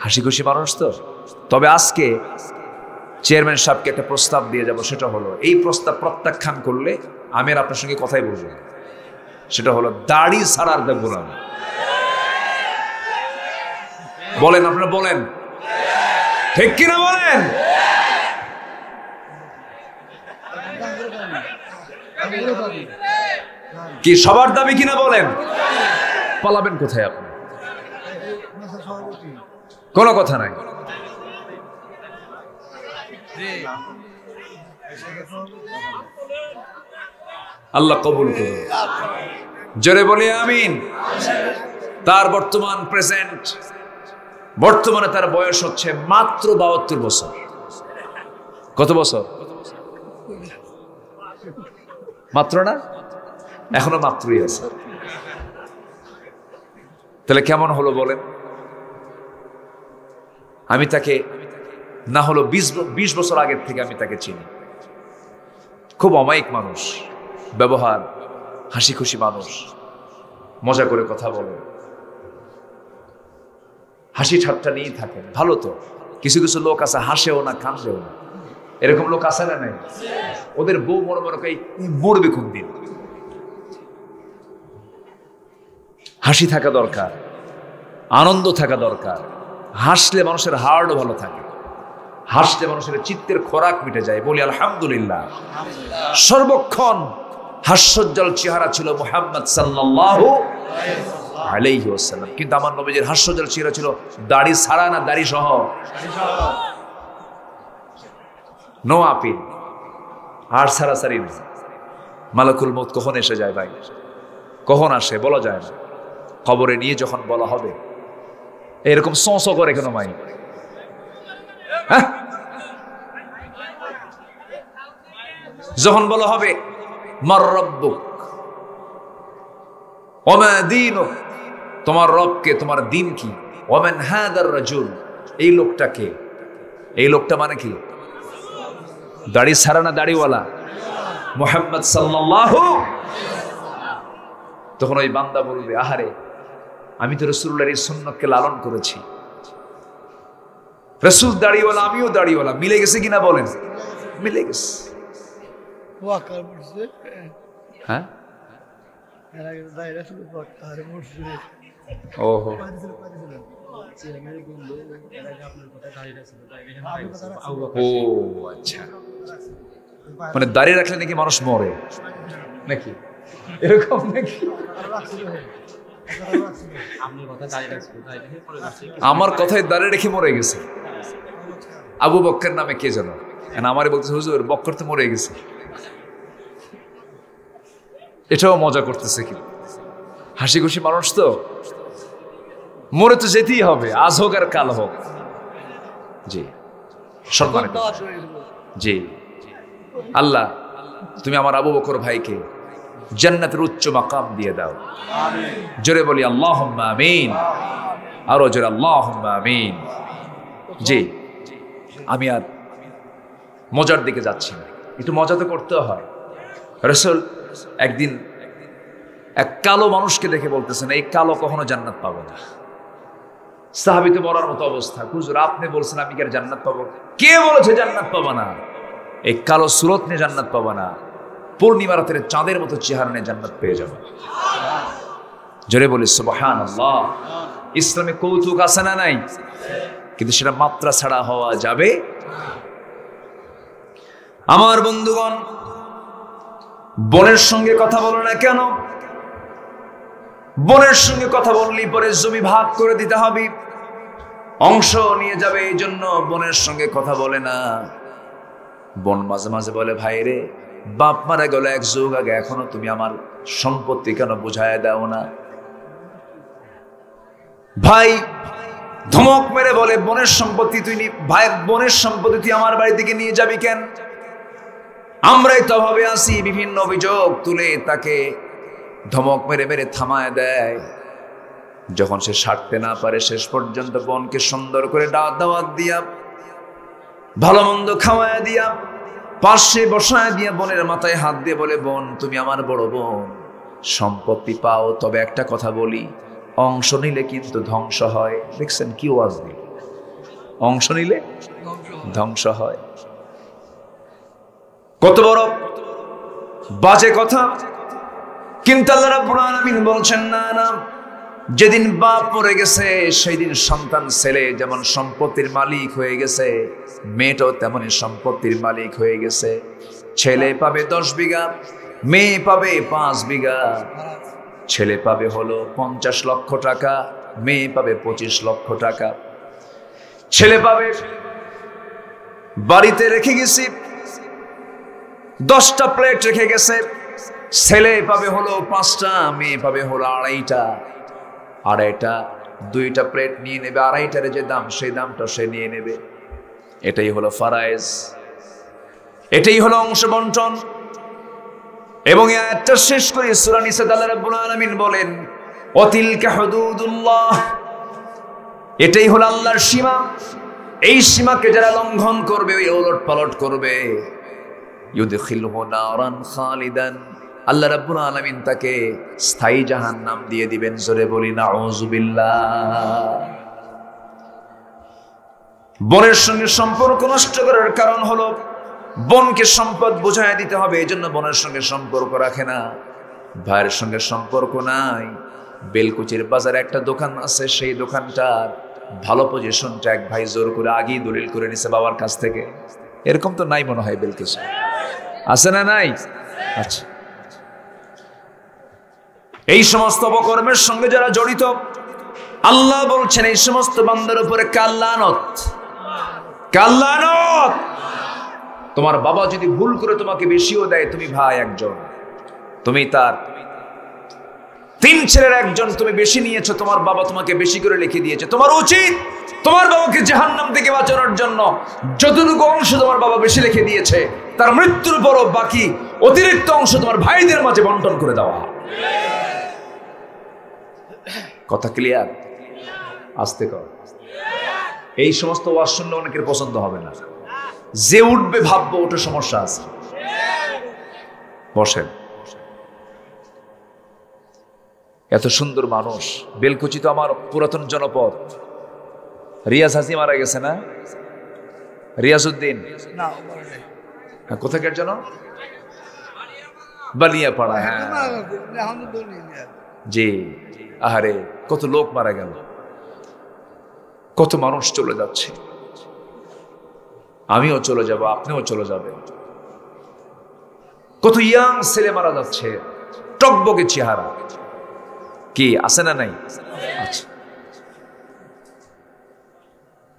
S1: হাসি খুশি মানুষ তো। তবে আজকে চেয়ারম্যান সাহেবকে একটা প্রস্তাব দিয়ে যাব, সেটা হলো, এই প্রস্তাব প্রত্যাখ্যান করলে আমি আর আপনার সঙ্গে কথাই বলবো। সেটা হলো দাড়ি ছাড়ার দেখবো না। বলেন, আপনারা বলেন, ঠিক কিনা বলেন? কি সবার দাবি কিনা বলেন? পালাবেন কোথায় আপনি? কোনো কথা নাই। আল্লাহ কবুল করুন। জোরে বলি আমিন। তার বর্তমান প্রেজেন্ট, বর্তমানে তার বয়স হচ্ছে মাত্র 72 বছর। কত বছর? মাত্র না, এখনো মাত্রই আছে। তাহলে কেমন হলো বলেন? আমি তাকে না হলো 20 বছর আগের থেকে আমি তাকে চিনি। খুব অমায়িক মানুষ, ব্যবহার, হাসি খুশি মানুষ, মজা করে কথা বলে, হাসি ঠাট্টা নিয়েই থাকেন। ভালো তো। কিছু কিছু লোক আছে হাসেও না, কাঁদেও না, এরকম লোক আছে না নাই? ওদের বউ মনে মনে করে মরবে কোন দিন। হাসি থাকা দরকার, আনন্দ থাকা দরকার। হাসলে মানুষের হার্টও ভালো থাকে, হাসলে মানুষের চিত্তের খোরাক মিটে যায়। বলি আলহামদুলিল্লাহ। সর্বক্ষণ হাস্যোজ্জ্বল চেহারা ছিল মুহাম্মদ সাল্লাল্লাহু আলাইহি ওয়াসাল্লাম, কিন্তু আমার নবীজির হাস্যোজ্জ্বল চেহারা ছিল দাড়ি ছাড়া না দাড়ি সহ? নো আপিল, আর ছাড়াছাড়ি নেই। মালাকুল মউত কখন এসে যায় ভাই? কখন আসে বলা যায় না। কবরে নিয়ে যখন বলা হবে, এরকম সঁ করে কেন মাই? যখন বলা হবে মার রব্বুক ওয়া মা দীনুক, তোমার রবকে, তোমার দিন কি? ওয়া মান হাদার রাজুল, এই লোকটা কে? এই লোকটা মানে কি? দাড়ি ছাড়া না দাড়িওয়ালা? মুহাম্মদ সাল্লাল্লাহু। তখন ওই বান্দা বলবে, আহারে, আমি তো রাসূলুল্লাহর এই সুন্নতকে লালন করেছি, রাসূল দাড়িওয়ালা, আমিও দাড়িওয়ালা, মিলে গেছে কিনা বলেন? মিলে গেছে। হ্যাঁ, ওহো, ও আচ্ছা, মানে দাঁড়িয়ে রাখলে নাকি মানুষ মরে নাকি, এরকম নাকি? আমার কথায় দাঁড়িয়ে রেখে মরে গেছে। আবু বক্কর নামে কে জানো, আমারে বলতেছে হুজুর বক্কর তো মরে গেছে। এটাও মজা করতেছে, কি হাসি খুশি মানুষ তো, মরে তো যেতেই হবে, আজ হোক আর কাল হোক। জি সম্মানিত, জি আল্লাহ তুমি আমার আবু বকর ভাইকে জান্নাতের উচ্চ মাকাম দিয়ে দাও। জোরে বলি আল্লাহুম্মা আমিন, আরো জোরে আল্লাহুম্মা আমিন। জি আমি আর মজার দিকে যাচ্ছি না, একটু মজা তো করতে হয়। রাসূল একদিন এক কালো মানুষকে দেখে বলতেছেন, এই কালো কখনো জান্নাত পাবে না। সাহাবী তো মরার মতো অবস্থা, হুজুর আপনি বলছেন আমি কি আর জান্নাত পাবো? কে বলেছে জান্নাত পাবা না? এই কালো সুরত নিয়ে জান্নাত পাবা না, পূর্ণিমা রাতের চাঁদের মতো চেহারা নিয়ে জান্নাত পেয়ে যাবে। জোরে বলি সুবহানাল্লাহ। ইসলামে কৌতুক আছে না নাই? কিন্তু সেটা মাত্রা ছাড়া হওয়া যাবে। আমার বন্ধুগণ, বোনের সঙ্গে কথা বলো না কেন? বোনের সঙ্গে কথা বললেই পরে জমি ভাগ করে দিতে হবে, অংশ নিয়ে যাবে, এই জন্য বোনের সঙ্গে কথা বলে না। বোন মাঝে মাঝে বলে, ভাই রে বাপ মারা গেল এক যুগ আগে, এখনো তুমি আমার সম্পত্তি কেন বুঝায় দাও না? ভাই ধমক মেরে বলে, বোনের সম্পত্তি তুই ভাই বোনের সম্পত্তি তুই আমার বাড়ি থেকে নিয়ে যাবি কেন? আমরাই তো ভাবে আসি, বিভিন্ন অভিযোগ তুলে তাকে ধমক মেরে মেরে থামায় দেয়। যখন সে ছাড়তে না পারে, শেষ পর্যন্ত বোনকে সুন্দর করে দাওয়াত দিয়া, ভালো মন্দ খাওয়ায় দিয়া, পাশে বসায় দিয়া বোনের মাথায় হাত দিয়ে বলে, বোন তুমি আমার বড় বোন, সম্পত্তি পাও, তবে একটা কথা বলি, অংশ নিলে কিন্তু ধ্বংস হয়। দেখছেন কি ওয়াজ দিল, অংশ নিলে ধ্বংস হয়। কত বড় বাজে কথা। কিন্তু আল্লাহ রাব্বুল আলামিন বলছেন, না না, যেদিন বাপ মরে গেছে সেই দিন সন্তান ছেলে যেমন সম্পত্তির মালিক হয়ে গেছে, মেয়েটাও তেমনই সম্পত্তির মালিক হয়ে গেছে। ছেলে পাবে 10 বিঘা, মেয়ে পাবে 5 বিঘা। ছেলে পাবে হলো 50 লক্ষ টাকা, মেয়ে পাবে 25 লক্ষ টাকা। ছেলে পাবে বাড়িতে রেখে গেছি 10টা প্লেট রেখে গেছে, ছেলে পাবে হলো 5টা, মেয়ে পাবে হলো 2.5টা। 2.5টা 2টা প্লেট নিয়ে নেবে, 2.5টার যে দাম সেই দামটা সে নিয়ে নেবে। এটাই হলো ফারায়েজ, এটাই হলো অংশ বন্টন। এবং একটা শেষ করে সূরা নিসাতে আল্লাহ রাব্বুল আলামিন বলেন, ওয়াতিলকা হুদুদুল্লাহ, এটাই হলো আল্লাহর সীমা। এই সীমাকে যারা লঙ্ঘন করবে, ওই ওলট পালট করবে, ইউদখিলহু নারান খালিদান, আল্লাহ রাব্বুল আলামিন তাকে স্থায়ী জাহান্নাম দিয়ে দিবেন। জোরে বলি নাউযুবিল্লাহ। বোনের সঙ্গে সম্পর্ক নষ্ট করার কারণ হলো বোনকে সম্পদ বুঝায় দিতে হবে, এই জন্য বোনের সঙ্গে সম্পর্ক রাখে না। ভাইয়ের সঙ্গে সম্পর্ক নাই। বেলকুচির বাজারে একটা দোকান আছে, সেই দোকানটার ভালো পজিশনটা এক ভাই জোর করে আগেই দলিল করে নিছে বাবার কাছ থেকে। এরকম তো নাই মনে হয় বেলকুচি, আছে না নাই? আচ্ছা, এই সমস্ত অপকর্মের সঙ্গে যারা জড়িত, আল্লাহ বলছেন এই সমস্ত বান্দার উপরে কাল্লানত, কাল্লানত। তোমার বাবা যদি ভুল করে তোমাকে বেশিও দেয়, তুমি ভাই একজন, তুমি তার 3 ছেলের একজন, তুমি বেশি নিয়েছো, তোমার বাবা তোমাকে বেশি করে লিখে দিয়েছে, তোমার উচিত তোমার বাবাকে জাহান্নাম থেকে বাঁচানোর জন্য যতটুকু অংশ তোমার বাবা বেশি লিখে দিয়েছে, তার মৃত্যুর পরও বাকি অতিরিক্ত অংশ তোমার ভাইদের মাঝে বন্টন করে দেওয়া। কথা ক্লিয়ার? আস্তে কর। এই সমস্ত ওয়াজ শুনলে অনেকের পছন্দ হবে না, যে উঠবে ভাববো ওটা সমস্যা আছে। বসেন। এত সুন্দর মানুষ, বেলকুচি তো আমার পুরাতন জনপদ, রিয়াজ হাসি মারা গেছে না? রিয়াজউদ্দিন কোথাকার যেন বালিয়াপাড়া। হ্যাঁ জি, আহারে কত লোক মারা গেল, কত মানুষ চলে যাচ্ছে। আমিও চলে যাব, আপনিও চলে যাবেন। কত ইয়াং ছেলে মারা যাচ্ছে, টকবকে চেহারা। কি আছে না নাই? আচ্ছা,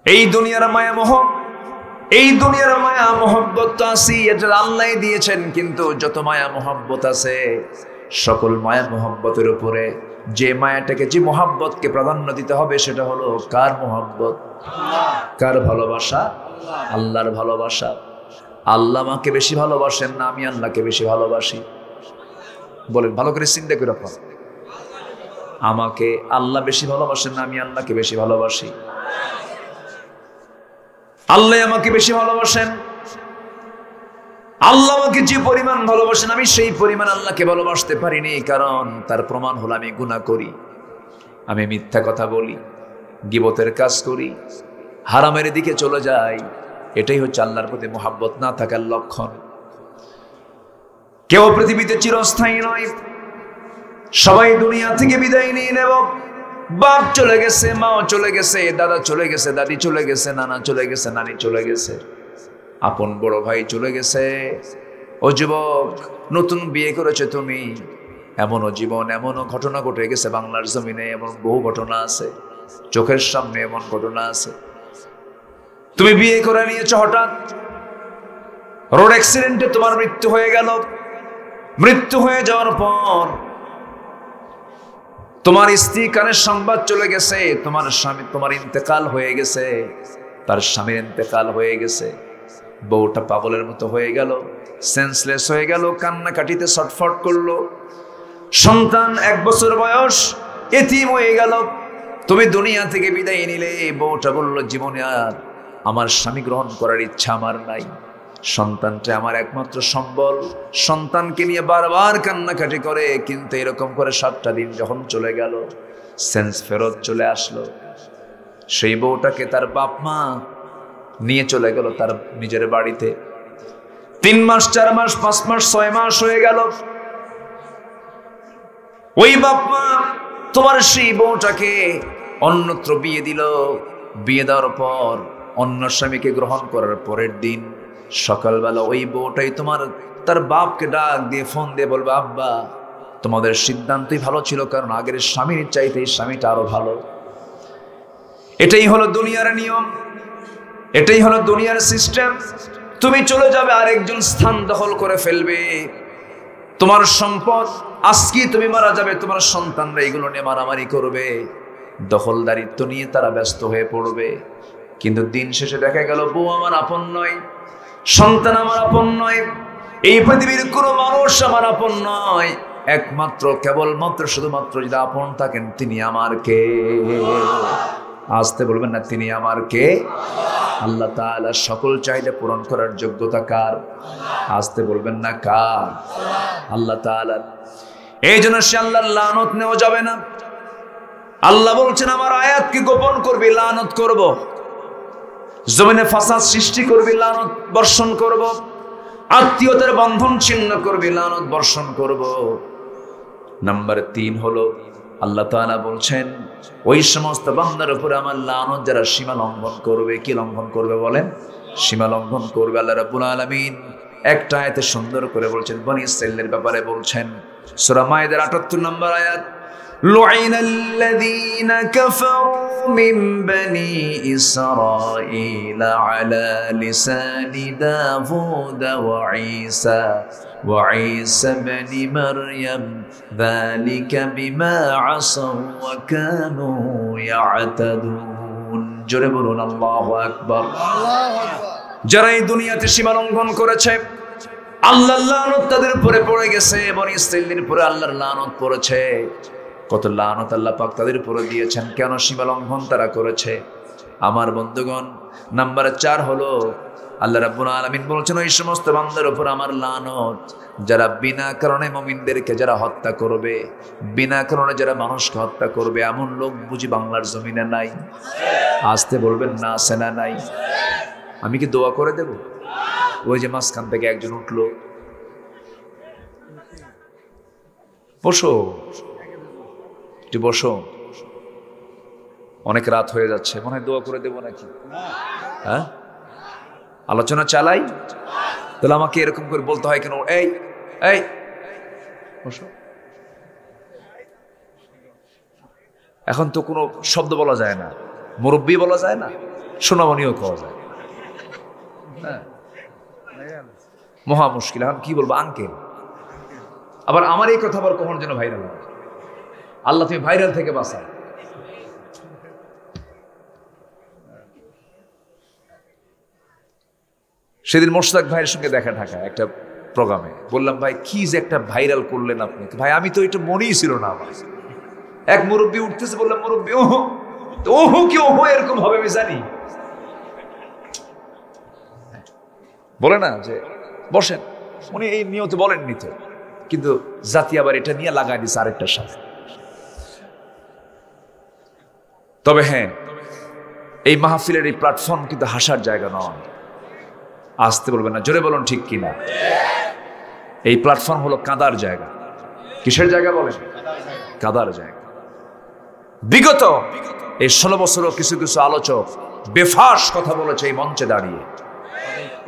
S1: এই দুনিয়ার মায়া মোহ, এই দুনিয়ার মায়া মোহব্বত তো আছে, এটা আল্লাহ দিয়েছেন। কিন্তু যত মায়া মোহব্বত আছে, সকল মায়া মোহব্বতের উপরে যে মায়াটাকে, যে মোহব্বতকে প্রাধান্য দিতে হবে, সেটা হলো কার মোহব্বত? কার ভালোবাসা? আল্লাহর ভালোবাসা। আল্লাহ আমাকে বেশি ভালোবাসেন না আমি আল্লাহকে বেশি ভালোবাসি? বলেন, ভালো করে চিন্তা করে রাখো। আমাকে আল্লাহ বেশি ভালোবাসেন না আমি আল্লাহকে বেশি ভালোবাসি? আল্লাহ আমাকে বেশি ভালোবাসেন। আল্লাহ আমাকে যে পরিমাণ ভালোবাসেন, আমি সেই পরিমাণ আল্লাহকে ভালোবাসতে পারিনি। কারণ তার প্রমাণ হলো আমি গুনাহ করি, আমি মিথ্যা কথা বলি, গীবতের কাজ করি, হারামের দিকে চলে যাই। এটাই হচ্ছে আল্লাহর প্রতি মোহাব্বত না থাকার লক্ষণ। কেউ পৃথিবীতে চিরস্থায়ী নয়, সবাই দুনিয়া থেকে বিদায় নিয়ে নেব। বাপ চলে গেছে, মাও চলে গেছে, দাদা চলে গেছে, দাদি চলে গেছে, নানা চলে গেছে, নানি চলে গেছে, আপন বড় ভাই চলে গেছে। ও যুবক, নতুন বিয়ে করেছে তুমি, এমনও জীবন, এমনও ঘটনা ঘটে গেছে বাংলার জমিনে। এমন বহু ঘটনা আছে, চোখের সামনে এমন ঘটনা আছে। তুমি বিয়ে করে নিয়েছো, হঠাৎ রোড অ্যাক্সিডেন্টে তোমার মৃত্যু হয়ে গেল। মৃত্যু হয়ে যাওয়ার পর তোমার স্ত্রী কানে সংবাদ চলে গেছে, তোমার স্বামী, তোমার ইন্তেকাল হয়ে গেছে, তার স্বামীর ইন্তেকাল হয়ে গেছে। বউটা পাগলের মতো হয়ে গেল, সেন্সলেস হয়ে গেল, কান্নাকাটিতে ছটফট করলো। সন্তান 1 বছর বয়স, এতিম হয়ে গেল। তুমি দুনিয়া থেকে বিদায় নিলে, বউটা বলল, জীবনে আর আমার স্বামী গ্রহণ করার ইচ্ছা আমার নাই। সন্তানটা আমার একমাত্র সম্বল। সন্তানকে নিয়ে বারবার কান্নাকাটি করে। কিন্তু এরকম করে 7টা দিন যখন চলে গেল, সেন্স ফেরত চলে আসলো। সেই বউটাকে তার বাপ মা নিয়ে চলে গেল তার নিজের বাড়িতে। 3 মাস, 4 মাস, 5 মাস, 6 মাস হয়ে গেল। ওই বাপ মা তোমার সেই বউটাকে অন্যত্র বিয়ে দিল। বিয়ে দেওয়ার পর অন্য স্বামীকে গ্রহণ করার পরের দিন সকালবেলা ওই বউটাই তার বাপকে ডাক দিয়ে, ফোন দিয়ে বলবে, আব্বা তোমাদের সিদ্ধান্তই ভালো ছিল, কারণ আগের স্বামীর চাইতে এই স্বামীটা আরো ভালো। এটাই হলো দুনিয়ার নিয়ম, এটাই হলো দুনিয়ার সিস্টেম। তুমি চলে যাবে, আরেকজন স্থান দখল করে ফেলবে। তোমার সম্পদ, আজকে তুমি মারা যাবে, তোমার সন্তানরা এগুলো নিয়ে মারামারি করবে, দখলদারিত্ব নিয়ে তারা ব্যস্ত হয়ে পড়বে। কিন্তু দিন শেষে দেখা গেল, বউ আমার আপন নয়, সন্তান আমার আপন নয়, এই পৃথিবীর কোনো মানুষ আমার আপন নয়। একমাত্র, কেবলমাত্র, শুধুমাত্র যদি আপন থাকেন, তিনি আমার কে? আসতে বলবেন না, তিনি আমার কে? আল্লাহ তাআলা সকল চাহিদা পূরণ করার যোগ্যতা কার? আসতে বলবেন না, কার? আল্লাহ তাআলা। এই জন্য সে আল্লাহর লানত নেওয়া যাবে না। আল্লাহ বলছেন, আমার আয়াতকে গোপন করবি, লানত করব। জমিনে ফাসাদ সৃষ্টি করবি, লানত বর্ষণ করব। আত্মীয়তার বন্ধন ছিন্ন করবি, লানত বর্ষণ করব। নাম্বার 3 হলো, আল্লাহ তাআলা বলছেন, ওই সমস্ত বান্দার উপরে আমার লানত যারা সীমা লঙ্ঘন করবে। কি লঙ্ঘন করবে বলেন? সীমা লঙ্ঘন করবে। আল্লাহ রাব্বুল আলামিন একটা আয়াতে সুন্দর করে বলছেন, বনি ইসরাঈলের ব্যাপারে বলছেন, সূরা মায়েদার 78 নম্বর আয়াত, লুইনাল্লাযীনা কাফারু মিন বনি ইসরাঈল আলা লিসানি দাউদ ওয়া ঈসা ইবনে মারইয়াম যালিকা বিমা আসাউ ওয়া কানু ইয়াতাদুন। জোরে বলুন আল্লাহু আকবার। যারা এই দুনিয়াতে সীমা লঙ্ঘন করেছে, আল্লাহর লানত তাদের উপরে পড়ে গেছে। বনি ইসরাঈলের উপরে আল্লাহর লানত পড়েছে। কত লানত আল্লাহ পাক তাদের উপরে দিয়েছেন, কেন? সীমা লঙ্ঘন তারা করেছে। আমার বন্ধুগণ, নাম্বার 4 হলো আল্লাহ রাব্বুল আলামিন বলেছেন, ওই সমস্ত বান্দার উপর আমার লানত যারা বিনা কারণে মুমিনদেরকে যারা হত্যা করবে, বিনা কারণে যারা মানুষকে হত্যা করবে। এমন লোক বুঝি বাংলার জমিনে নাই? আসতে বলবেন না, আছে না নাই? আমি কি দোয়া করে দেব? ওই যে মাঝখান থেকে একজন উঠলো, বসো একটু বসো, অনেক রাত হয়ে যাচ্ছে, মনে হয় দোয়া করে দেবো নাকি? হ্যাঁ, আলোচনা চালাই। তাহলে আমাকে এরকম করে বলতে হয় কেন? এই এই বসো। এখন তো কোনো শব্দ বলা যায় না, মুরব্বী বলা যায় না, সোনামণিও খাওয়া যায়। হ্যাঁ, মহা মুশকিল। এখন কি বলবো? আঙ্কেল। আবার আমার এই কথা আবার কখনো যেন ভাইরাল হয়। আল্লাহ তুমি ভাইরাল থেকে বাঁচা। সেদিন মোশতাক ভাইয়ের সঙ্গে দেখা ঢাকা একটা প্রোগ্রামে, বললাম ভাই কি যে একটা ভাইরাল করলেন আপনি। ভাই আমি তো এটা মনেই ছিল না আমার। এক মুরব্বী উঠতেছে, বললাম মুরব্বী ওহো, ওহো কি ওহো এরকম হবে আমি জানি। বলে না যে বসেন, উনি এই নিয়তে বলেননি তো, কিন্তু জাতি আবার এটা নিয়ে লাগাই দিচ্ছে আরেকটার সাথে। তবে হ্যাঁ, এই মাহফিলের এই প্ল্যাটফর্ম কিন্তু হাসার জায়গা নয়। আসতে বলবেন না, জোরে বলুন ঠিক কিনা। এই প্ল্যাটফর্ম হলো কাঁদার জায়গা। কিসের জায়গা বলেন? কাঁদার জায়গা। বিগত এই 16 বছরও কিছু কিছু আলোচক বেফাস কথা বলেছে এই মঞ্চে দাঁড়িয়ে।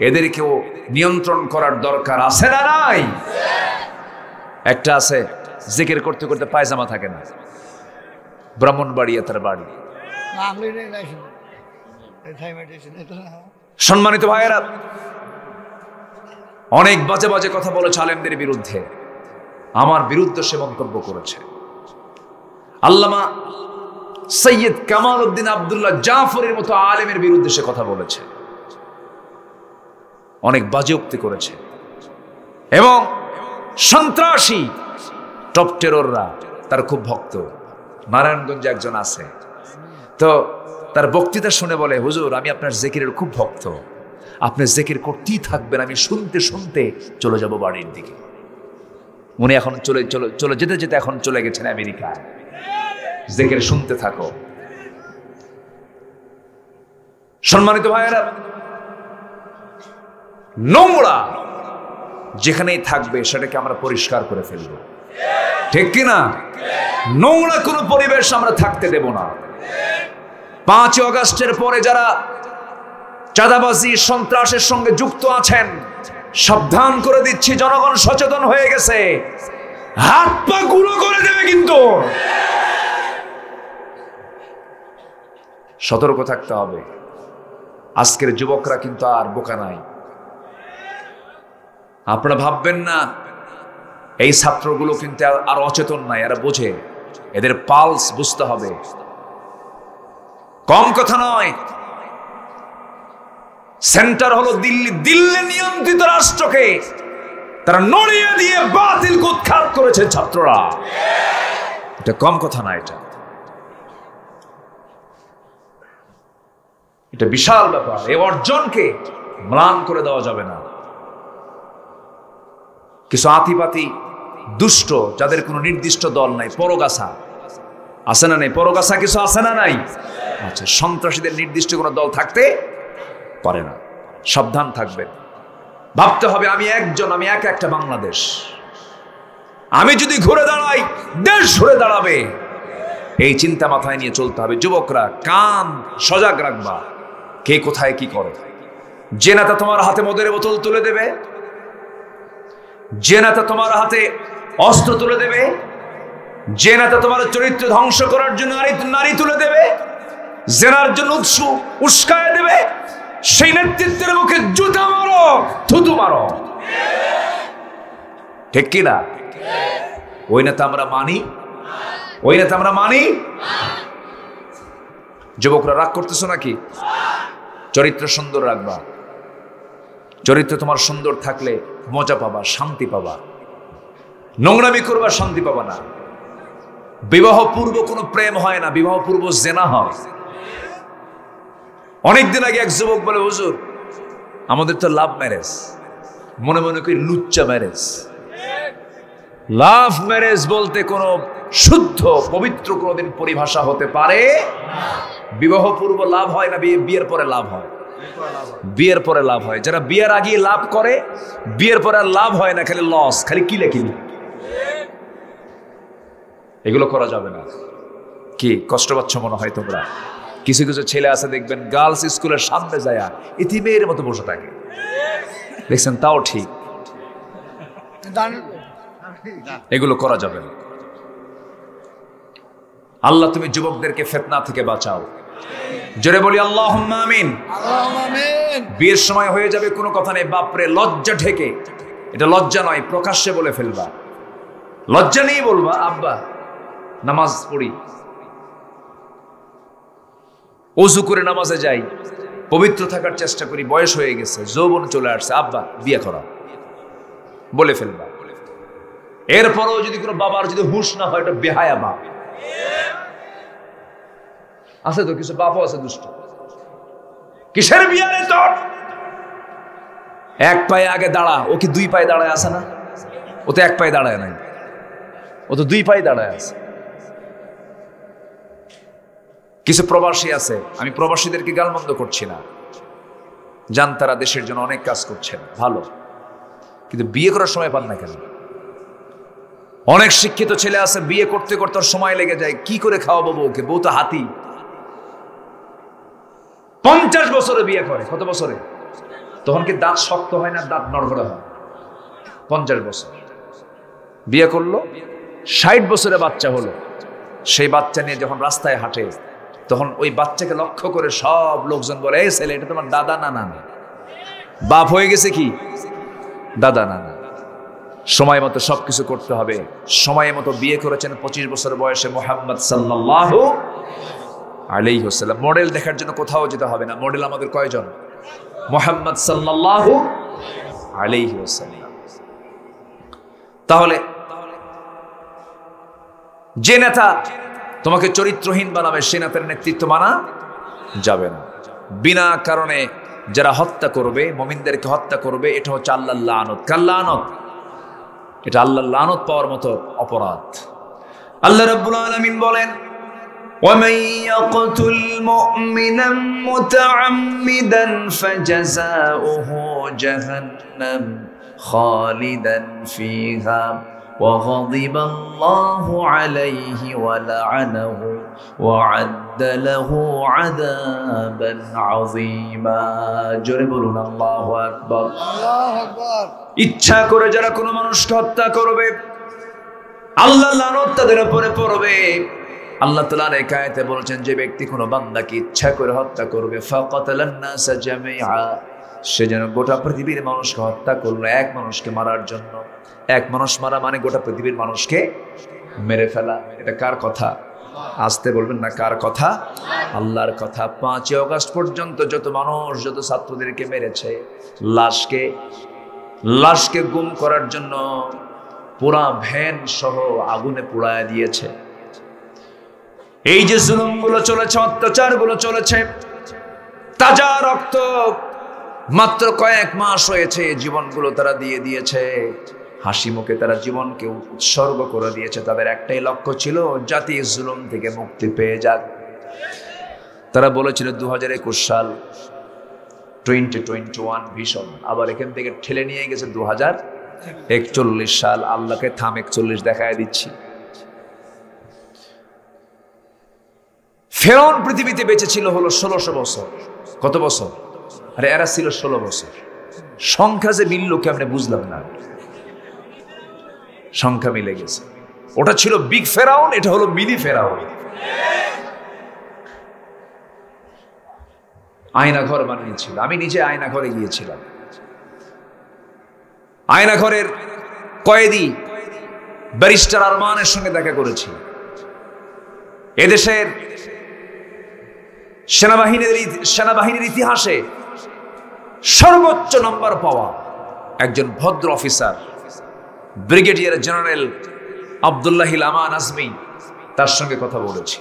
S1: এদেরকেও নিয়ন্ত্রণ করার দরকার আছে না নাই? একটা আছে জিকির করতে করতে পায়জামা থাকে না, ব্রাহ্মণবাড়িয়া তার বাড়ি। সম্মানিত ভাইয়েরা, অনেক বাজে বাজে কথা বলেছে আলেমদের বিরুদ্ধে। আমার বিরুদ্ধে সে মন্তব্য করেছে। আল্লামা সৈয়দ কামাল উদ্দিন আব্দুল্লাহ জাফরের মতো আলেমের বিরুদ্ধে সে কথা বলেছে, অনেক বাজে উক্তি করেছে। এবং সন্ত্রাসী টপ টেরররা তার খুব ভক্ত। নারায়ণগঞ্জে একজন আছে, তো তার বক্তৃতা শুনে বলে, হুজুর আমি আপনার জিকিরের খুব ভক্ত, আপনি জিকির করতেই থাকবেন, আমি শুনতে শুনতে চলে যাব বাড়ির দিকে। উনি এখন চলে যেতে যেতে এখন চলে গেছেন আমেরিকা। জিকির শুনতে থাকো। সম্মানিত ভাইয়েরা, নোংরা যেখানেই থাকবে সেটাকে আমরা পরিষ্কার করে ফেলবো, ঠিক কিনা? নোংরা কোনো পরিবেশ আমরা থাকতে দেব না। 5 আগস্টের পরে যারা চাঁদাবাজি সন্ত্রাসের সঙ্গে যুক্ত আছেন, সাবধান করে দিচ্ছি, জনগণ সচেতন হয়ে গেছে, হাত পা গুঁড়ো করে দেবে কিন্তু। সতর্ক থাকতে হবে। আজকের যুবকরা কিন্তু আর বোকা নাই। আপনারা ভাববেন না এই ছাত্রগুলো কিন্তু আর অচেতন নাই, এরা বোঝে, এদের পালস বুঝতে হবে। কম কথা নয়। সেন্টার হলো দিল্লি। দিল্লি নিয়ন্ত্রিত রাষ্ট্রকে তারা নড়িয়ে দিয়ে বাতিলকে উৎখাত করেছে ছাত্ররা। এটা কম কথা না, এটা বিশাল ব্যাপার। এই অর্জনকে ম্লান করে দেওয়া যাবে না। কিছু আতিপাতি দুষ্ট, যাদের কোনো নির্দিষ্ট দল নাই, পরগাছা আছে না নাই? পরগাছা কিছু আছে না নাই? আচ্ছা, সন্ত্রাসীদের নির্দিষ্ট কোনো দল থাকতে পারে না। সাবধান থাকবেন। ভাবতে হবে আমি একজন, আমি একটা বাংলাদেশ। আমি যদি ঘুরে দাঁড়াই, দেশ ঘুরে দাঁড়াবে। এই চিন্তা মাথায় নিয়ে চলতে হবে। যুবকরা কান সজাগ রাখবা, কে কোথায় কি করে। যে নেতা তোমার হাতে মদের বোতল তুলে দেবে, যে নেতা তোমার হাতে অস্ত্র তুলে দেবে, যে নেতা তোমার চরিত্র ধ্বংস করার জন্য নারী তুলে দেবে, জেনার জন্য উস্কায় দেবে, সেই নেতৃত্বের মুখে জুতা মারো, থুতু মারো, ঠিক কিনা? ওই নেতা আমরা মানি, ওই নেতা আমরা মানি। যুবকরা রাগ করতেছো নাকি? চরিত্র সুন্দর রাখবা। চরিত্র তোমার সুন্দর থাকলে মজা পাবা, শান্তি পাবা। নোংরামি করবা, শান্তি পাবা না। বিবাহ পূর্ব কোনো প্রেম হয় না, বিবাহ পূর্ব জেনা হয়। অনেকদিন আগে এক যুবক বলে, হুজুর আমাদের তো লাভ ম্যারেজ, মনে মনে করি লুচ্চা ম্যারেজ। লাভ ম্যারেজ বলতে কোনো শুদ্ধ পবিত্র কোনোদিন পরিভাষা হতে পারে। বিবাহ পূর্ব লাভ হয় না, বিয়ের পরে লাভ হয়? বিয়ের পরে লাভ হয়। যারা বিয়ের আগে লাভ করে, বিয়ের পরে আর লাভ হয় না, খালি লস, খালি কিলে কিলে। এগুলো করা যাবে না। কি কষ্ট পাচ্ছ মনে হয় তোমরা? কিছু কিছু ছেলে আছে দেখবেন গার্লস স্কুলের সামনে যায় ইতিমের মতো বসে থাকে, দেখছেন? তাও ঠিক, এগুলো করা যাবে না। আল্লাহ তুমি যুবকদেরকে ফিতনা থেকে বাঁচাও। জোরে বলি আল্লাহুম্মা আমিন। বিয়ের সময় হয়ে যাবে কোনো কথা নেই, বাপরে লজ্জা ঢেকে, এটা লজ্জা নয়, প্রকাশ্যে বলে ফেলবা, লজ্জা নেই বলবা আব্বা নামাজ পড়ি, ওযু করে নামাজে যাই, পবিত্র থাকার চেষ্টা করি, বয়স হয়ে গেছে, যৌবন চলে আসছে, আব্বা বিয়ে করা, বলে ফেলবা। এরপরও যদি কোনো বাবার যদি হুঁশ না হয়, এটা বেহায়া বাপ। আছে তো কিছু বাপও আছে দুষ্ট, কিসের বিয়ে রে তোর? এক পায়ে আগে দাঁড়া, ও কি দুই পায়ে দাঁড়ায় আছে না? ও তো এক পায়ে দাঁড়ায় নাই, ও তো দুই পায়ে দাঁড়ায় আছে। কিছু প্রবাসী আছে, আমি প্রবাসীদেরকে গালমন্দ করছি না, জান তারা দেশের জন্য অনেক কাজ করছেন, ভালো, কিন্তু বিয়ে করার সময় পান না কেন? অনেক শিক্ষিত ছেলে আছে, বিয়ে করতে করতে সময় লেগে যায়, কি করে খাওয়াবো বউকে? বউ তো হাতি। 50 বছরে বিয়ে করে, কত বছরে? তখন কি দাঁত শক্ত হয় না, দাঁত নড়বড়ে হয়? 50 বছর বিয়ে করলো, 60 বছরে বাচ্চা হলো। সেই বাচ্চা নিয়ে যখন রাস্তায় হাঁটে, তখন ওই বাচ্চাকে লক্ষ্য করে সব লোকজন বলে, এই ছেলে এটা তোমার দাদা না নানা? বাপ হয়ে গেছে কি দাদা নানা। সময় মতো সবকিছু করতে হবে। সময় মতো বিয়ে করেছেন 25 বছর বয়সে মুহাম্মদ সাল্লাল্লাহু আলাইহি ওয়াসাল্লাম। মডেল দেখার জন্য কোথাও যেতে হবে না। মডেল আমাদের কয়জন? মুহাম্মদ সাল্লাল্লাহু আলাইহি ওয়াসাল্লাম। তাহলে যে নেতা তোমাকে চরিত্রহীন বানাবে, সে নেতার নেতৃত্ব মানা যাবে না। বিনা কারণে যারা হত্যা করবে, মুমিনদেরকে হত্যা করবে, এটা হচ্ছে আল্লাহর লানত। কার লানত? এটা আল্লাহর লানত পাওয়ার মতো অপরাধ। আল্লাহ রাব্বুল আলামিন বলেন, وَمَن يَقْتُلْ مُؤْمِنًا مُتَعَمِّدًا فَجَزَاؤُهُ جَهَنَّمُ خَالِدًا فِيهَا وَغَضِبَ اللَّهُ عَلَيْهِ وَلَعَنَهُ وَأَعَدَّ لَهُ عَذَابًا عَظِيمًا। জোরে বলুন আল্লাহু আকবার। আল্লাহু আকবার। ইচ্ছা করে যারা কোনো মানুষকে হত্যা করবে, আল্লাহ লানত তাদের উপরে পড়বে। আল্লাহ তাআলা এই আয়াতে বলেছেন, যে ব্যক্তি কোনো বান্দাকে ইচ্ছা করে হত্যা করবে, ফাকাতালান নাসা জামিআ, সে যেন গোটা পৃথিবীর মানুষকে হত্যা করলো এক মানুষকে মারার জন্য। এক মানুষ মারা মানে গোটা পৃথিবীর মানুষকে মেরে ফেলা। এটা কার কথা? আসতে বলবেন না, কার কথা? আল্লাহর কথা। 5 আগস্ট পর্যন্ত যত মানুষ, যত ছাত্রদেরকে মেরেছে, লাশকে গুম করার জন্য পুরা ভ্যান সহ আগুনে পোড়ায় দিয়েছে। এই যে জুলুমগুলো চলেছে, অত্যাচারগুলো চলেছে, তাজা রক্ত, মাত্র কয়েক মাস হয়েছে, জীবনগুলো তারা দিয়ে দিয়েছে। হাসি মুখে তারা জীবনকে উৎসর্গ করে দিয়েছে। তাদের একটাই লক্ষ্য ছিল, জাতি জুলুম থেকে মুক্তি পেয়ে যাক। তারা বলেছিল 2021 সাল 2021 ভিশন, আবার এখান থেকে ঠেলে নিয়ে গেছে 2041 সাল। আল্লাহকে থাম 41 দেখায় দিচ্ছি। ফেরাউন পৃথিবীতে বেঁচে ছিল হলো 1600 বছর। কত বছর? আরে এরা ছিল 16 বছর। সংখ্যা যে মিলল কেমনে বুঝলাম না, সংখ্যা মিলে গেছে। ওটা ছিল বিগ ফেরাউন, এটা হলো মিনি ফেরাউন। আয়না ঘর বানিয়েছিল। আমি নিজে আয়না ঘরে গিয়েছিলাম। আয়না ঘরের কয়েদি ব্যারিস্টার আরমানের সঙ্গে দেখা করেছি। এদেশের সেনাবাহিনীর ইতিহাসে সর্বোচ্চ নম্বর পাওয়া একজন ভদ্র অফিসার, ব্রিগেডিয়ার জেনারেল আব্দুল্লাহিল আমান আজমি, তার সঙ্গে কথা বলেছি।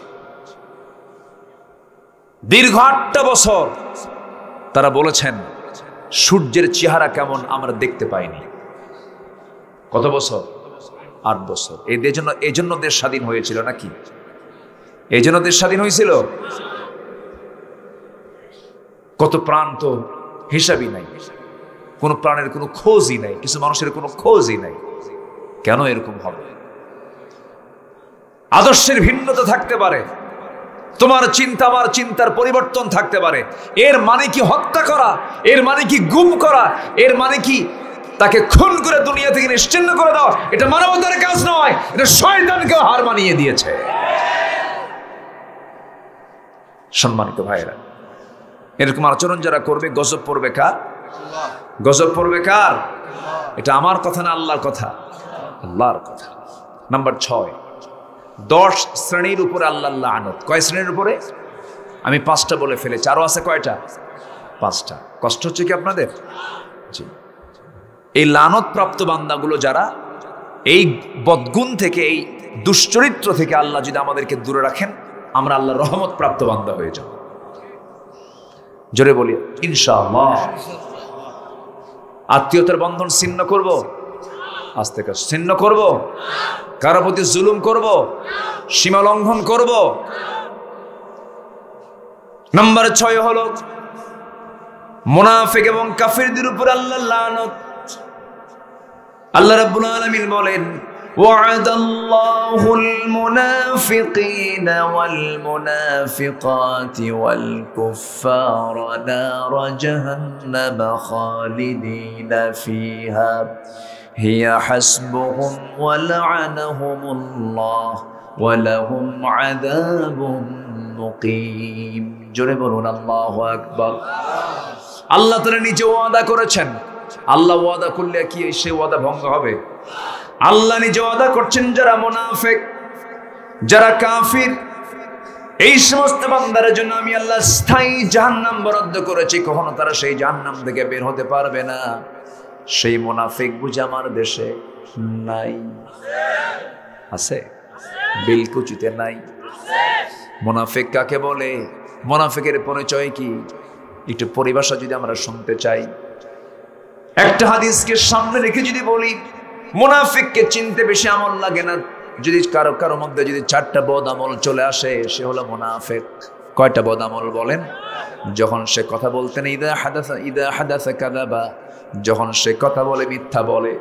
S1: দীর্ঘ 8টা বছর তারা বলেছেন সূর্যের চেহারা কেমন আমরা দেখতে পাইনি। কত বছর? 8 বছর। এই জন্য দেশ স্বাধীন হয়েছিল নাকি? এই জন্য দেশ স্বাধীন হয়েছিল। কত প্রাণ তো হিসাবই নাই, কোনো প্রাণের কোনো খোঁজই নাই, কিছু মানুষের কোনো খোঁজই নাই। কেন এরকম হবে? আদর্শের ভিন্নতা থাকতে পারে, তোমার চিন্তা আমার চিন্তার পরিবর্তন থাকতে পারে। এর মানে কি হত্যা করা? এর মানে কি গুম করা? এর মানে কি তাকে খুন করে দুনিয়া থেকে নিশ্চিহ্ন করে দেওয়া? এটা মানবতার কাজ নয়, এটা শয়তানকে হার মানিয়ে দিয়েছে। সম্মানিত ভাইরা, এরকম আচরণ যারা করবে গজব পড়বে কার? গজব পড়বে কার? এটা আমার কথা না, আল্লাহর কথা, আল্লাহর কথা। নাম্বার 6, 10 শ্রেণীর উপরে আল্লাহ লানত। কয় শ্রেণীর উপরে? আমি 5টা বলে ফেলেছি, আরো আছে কয়টা? 5টা। কষ্ট হচ্ছে কি আপনাদের? জি। এই লানত প্রাপ্ত বান্দাগুলো যারা, এই বদগুণ থেকে, এই দুশ্চরিত্র থেকে আল্লাহ যদি আমাদেরকে দূরে রাখেন, আমরা আল্লাহর রহমত প্রাপ্ত বান্দা হয়ে যাব। জোরে বলি ইনশাআল্লাহ। আত্মীয়তার বন্ধন ছিন্ন করব, আস্তে আস্তে ছিন্ন করব, কারো প্রতি জুলুম করব, সীমা লঙ্ঘন করব। নাম্বার 6 হলো মুনাফিক এবং কাফিরদের উপর আল্লাহর লানত। আল্লাহ রাব্বুল আলামিন বলেন, وعد الله المنافقين والمنافقات والكفار نار جهنم خالدين فيها هي حسبهم ولعنهم الله ولهم عذاب مقيم। জোরে বলুন আল্লাহু আকবার। আল্লাহ তাআলা নিজে ওয়াদা করেছেন। আল্লাহ ওয়াদা করলে কি সেই ওয়াদা ভঙ্গ হবে? আল্লাহ নিজে ওয়াদা করছেন, যারা মুনাফিক, যারা কাফির, এই সমস্ত বান্দাদের জন্য আমি আল্লাহ স্থায়ী জাহান্নাম বরাদ্দ করেছি। কখনো তারা সেই জাহান্নাম থেকে বের হতে পারবে না। সেই মুনাফিক বুঝি আমার দেশে নাই? আছে? বিলকুচিতে নাই। মুনাফিক কাকে বলে? মুনাফিকের পরিচয় কি? একটু পরিভাষা যদি আমরা শুনতে চাই, একটা হাদিসকে সামনে রেখে যদি বলি, মুনাফিককে চিনতে বেশি আমল লাগে না। যদি কারো মধ্যে যদি 4টা বদ আমল চলে আসে, সে হলো মুনাফিক। কয়টা বদ আমল বলেন? যখন সে কথা বলতে নেই, ইদা হাদাসা কাযাবা, যখন সে কথা বলে মিথ্যা বলে।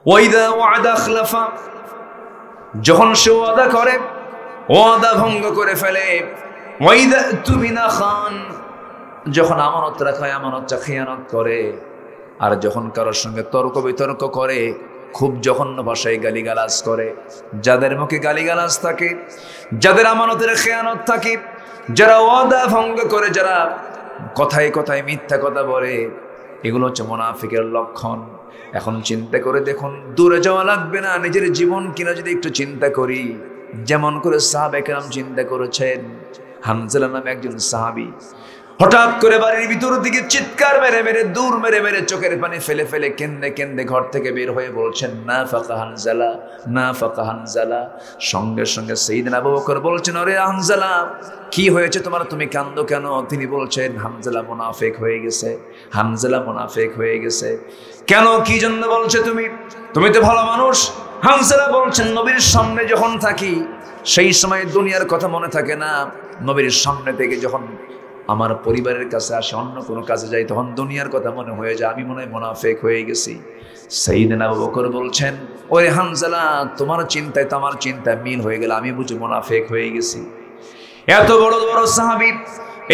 S1: ওয়াইদা ওয়াদা আখলাফা, যখন সে ওয়াদা করে ওয়াদা ভঙ্গ করে ফেলে। ওয়াইদা তুমিনা খান, যখন আমানত রাখায় আমানতটা খেয়ানত করে। আর যখন কারোর সঙ্গে তর্ক বিতর্ক করে, খুব জঘন্য ভাষায় গালিগালাজ করে। যাদের মুখে গালিগালাজ থাকে, যাদের আমানতের খেয়ানত থাকে, যারা ওয়াদা ভঙ্গ করে, যারা কথায় কথায় মিথ্যা কথা বলে, এগুলো হচ্ছে মুনাফিকের লক্ষণ। এখন চিন্তা করে দেখুন, দূরে যাওয়া লাগবে না, নিজের জীবন কিনা যদি একটু চিন্তা করি, যেমন করে সাহাবায়ে কেরাম চিন্তা করেছেন। হানজালা নামে একজন সাহাবী হঠাৎ করে বাড়ির ভিতর দিকে চিৎকার মেরে মেরে, দূর মেরে মেরে, চোখের পানি ফেলে ফেলে, কেন্দে কেন্দে ঘর থেকে বের হয়ে বলছেন, নাফাকা হানজালা, নাফাকা হানজালা। সঙ্গে সঙ্গে সাইয়েদনা আবু বকর বলছেন, আরে হানজালা, কি হয়েছে তোমার? তুমি কান্দো কেন? তিনি বলছেন, হানজালা মুনাফিক হয়ে গেছে, হানজালা মুনাফিক হয়ে গেছে। কেন? কি জন্য বলছে? তুমি তো ভালো মানুষ। হানজালা বলছেন, নবীর সামনে যখন থাকি, সেই সময় দুনিয়ার কথা মনে থাকে না। নবীর সামনে থেকে যখন আমার পরিবারের কাছে আসে, অন্য কোনো কাজে যাই, তখন দুনিয়ার কথা মনে হয়ে যায়, আমি মনে হয় মুনাফিক হয়ে গেছি। সাইয়েদনা আবু বকর বলছেন, ওরে হানজালা, তোমার চিন্তায় তো আমার চিন্তা মিল হয়ে গেল, আমি বুঝি মুনাফিক হয়ে গেছি। এত বড় বড় সাহাবী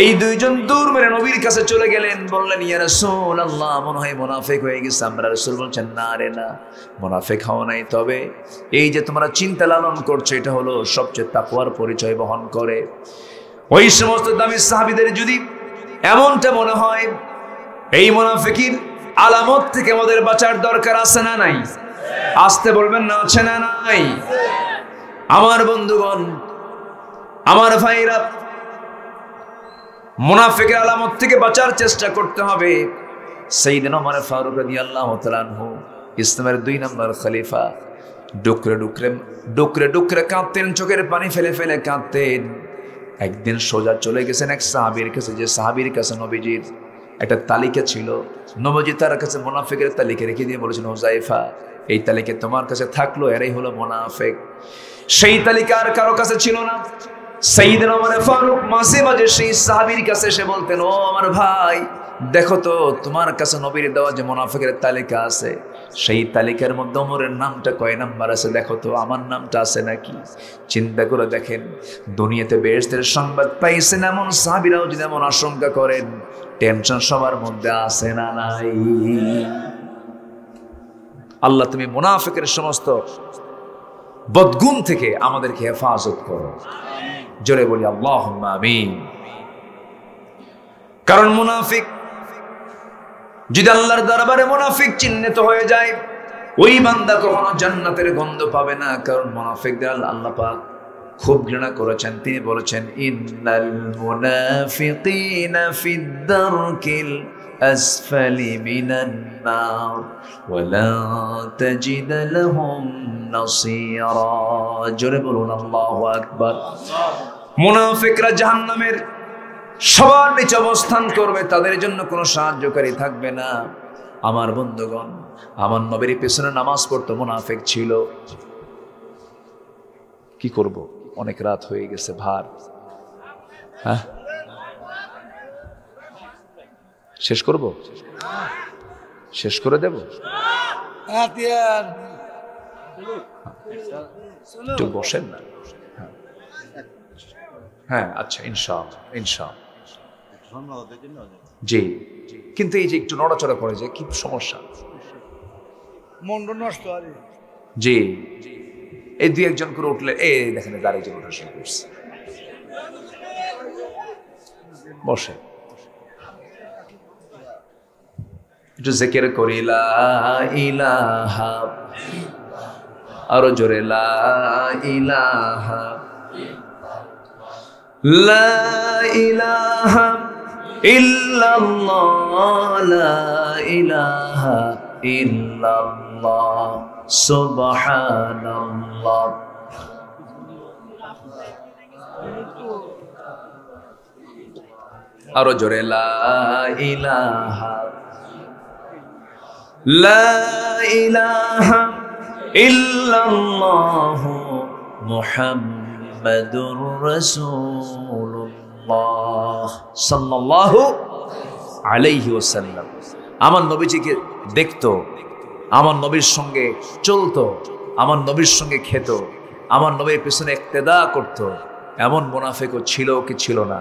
S1: এই দুইজন দূর মেরে নবীর কাছে চলে গেলেন, বললেন, ইয়া রাসূলুল্লাহ, মনে হয় মুনাফিক হয়ে গেছে। আমরা রাসূল বলছেন, না রে না, মুনাফিক হও নাই। তবে এই যে তোমরা চিন্তা লালন করছো, এটা হলো সবচেয়ে তাকওয়ার পরিচয় বহন করে। ওই সমস্ত দামি সাহাবীদের যদি এমনটা মনে হয়, এই মুনাফিকের আলামত থেকে আমাদের বাঁচার দরকার আছে না নাই? আসতে বলবেন না, আছে না নাই? আমার বন্ধুগণ, আমার ভাইরা, মুনাফিকের আলামত থেকে বাঁচার চেষ্টা করতে হবে। সাইয়েদনা ওমর ফারুক রাদিয়াল্লাহু তাআলা আনহু, ইসলামের 2 নম্বর খলিফা, ডুকরে ডুকরে কাঁদতেন, চোখের পানি ফেলে ফেলে কাঁদতেন। একদিন সোজা চলে গেছেন এক সাহাবীর কাছে, যে সাহাবীর কাছে নবীজির একটা তালিকা ছিল। নবীজি তার কাছে মুনাফিকের তালিকা রেখে দিয়ে বলেছেন, হুযায়ফা, এই তালিকা তোমার কাছে থাকলো, এরাই হলো মুনাফিক। সেই তালিকা আর কারো কাছে ছিল না। সাইয়েদনা ওমর ফারুক মাঝে মাঝে সেই সাহাবীর কাছে এসে বলতেন, ও আমার ভাই, দেখো তো তোমার কাছে নবীর দেওয়া যে মুনাফিকের তালিকা আছে, সেই তালিকার মধ্যে ওমরের নামটা কয় নাম্বার আছে দেখো তো, আমার নামটা আছে নাকি? চিন্তা করে দেখেন, দুনিয়াতে বেহেশতের সংবাদ পাইছেন এমন সাহাবীরাও যদি এমন আশঙ্কা করেন, টেনশন সবার মধ্যে আছে না নাই? আল্লাহ তুমি মুনাফিকের সমস্ত বদগুণ থেকে আমাদেরকে হেফাজত করো। জোরে বলি আল্লাহুম্মা আমিন। কারণ মুনাফিক যদি আল্লাহর দরবারে মুনাফিক চিহ্নিত হয়ে যায়, ওই বান্দা কখনো জান্নাতের গন্ধ পাবে না। কারণ মুনাফিকদের আল্লাহ পাক খুব ঘৃণা করেছেন। তিনি বলেছেন, ইন্নাল মুনাফিকিনা ফিদ দারকিল আসফালি মিনান নার ওয়া লা তাজিদ লাহুম নাসীরা। জোরে বলুন আল্লাহু আকবার। মুনাফিকরা জাহান্নামের সবার নিচে অবস্থান করবে, তাদের জন্য কোনো সাহায্যকারী থাকবে না। আমার বন্ধুগণ, আমার নবীর পেছনে নামাজ পড়তো মুনাফিক ছিল। কি করব, অনেক রাত হয়ে গেছে, ভার। হ্যাঁ, শেষ করব, শেষ করে দেব। একটু বসেন না। হ্যাঁ, আচ্ছা, ইনশাআল্লাহ ইনশাআল্লাহ। জি, কিন্তু এই যে একটু নড়াচড়া করে যায়, কি সমস্যা?
S2: মন্ড নষ্ট।
S1: জি, এই দুই একজন করে উঠলে, এই দেখেন দাঁড়িয়ে যে ওঠা শুরু করছে। বসে একটু জিকির করি, লা ইলাহা, আরো জোরে, লা ইলাহা, লা ইলাহা ইল্লাল্লাহ, লা ইলাহা ইল্লাল্লাহ, সুবহানাল্লাহ। আরো জোরে, লা ইলাহা, লা ইলাহা ইল্লাল্লাহ, মুহাম্মাদুর রাসূলুল্লাহ সাল্লাল্লাহু আলাইহি ওয়াসাল্লাম। আমার নবীজিকে দেখতো, আমার নবীর সঙ্গে চলতো, আমার নবীর সঙ্গে খেত, আমার নবীর পিছনে ইক্তেদা করত, এমন মুনাফিকও ছিল কি ছিল না?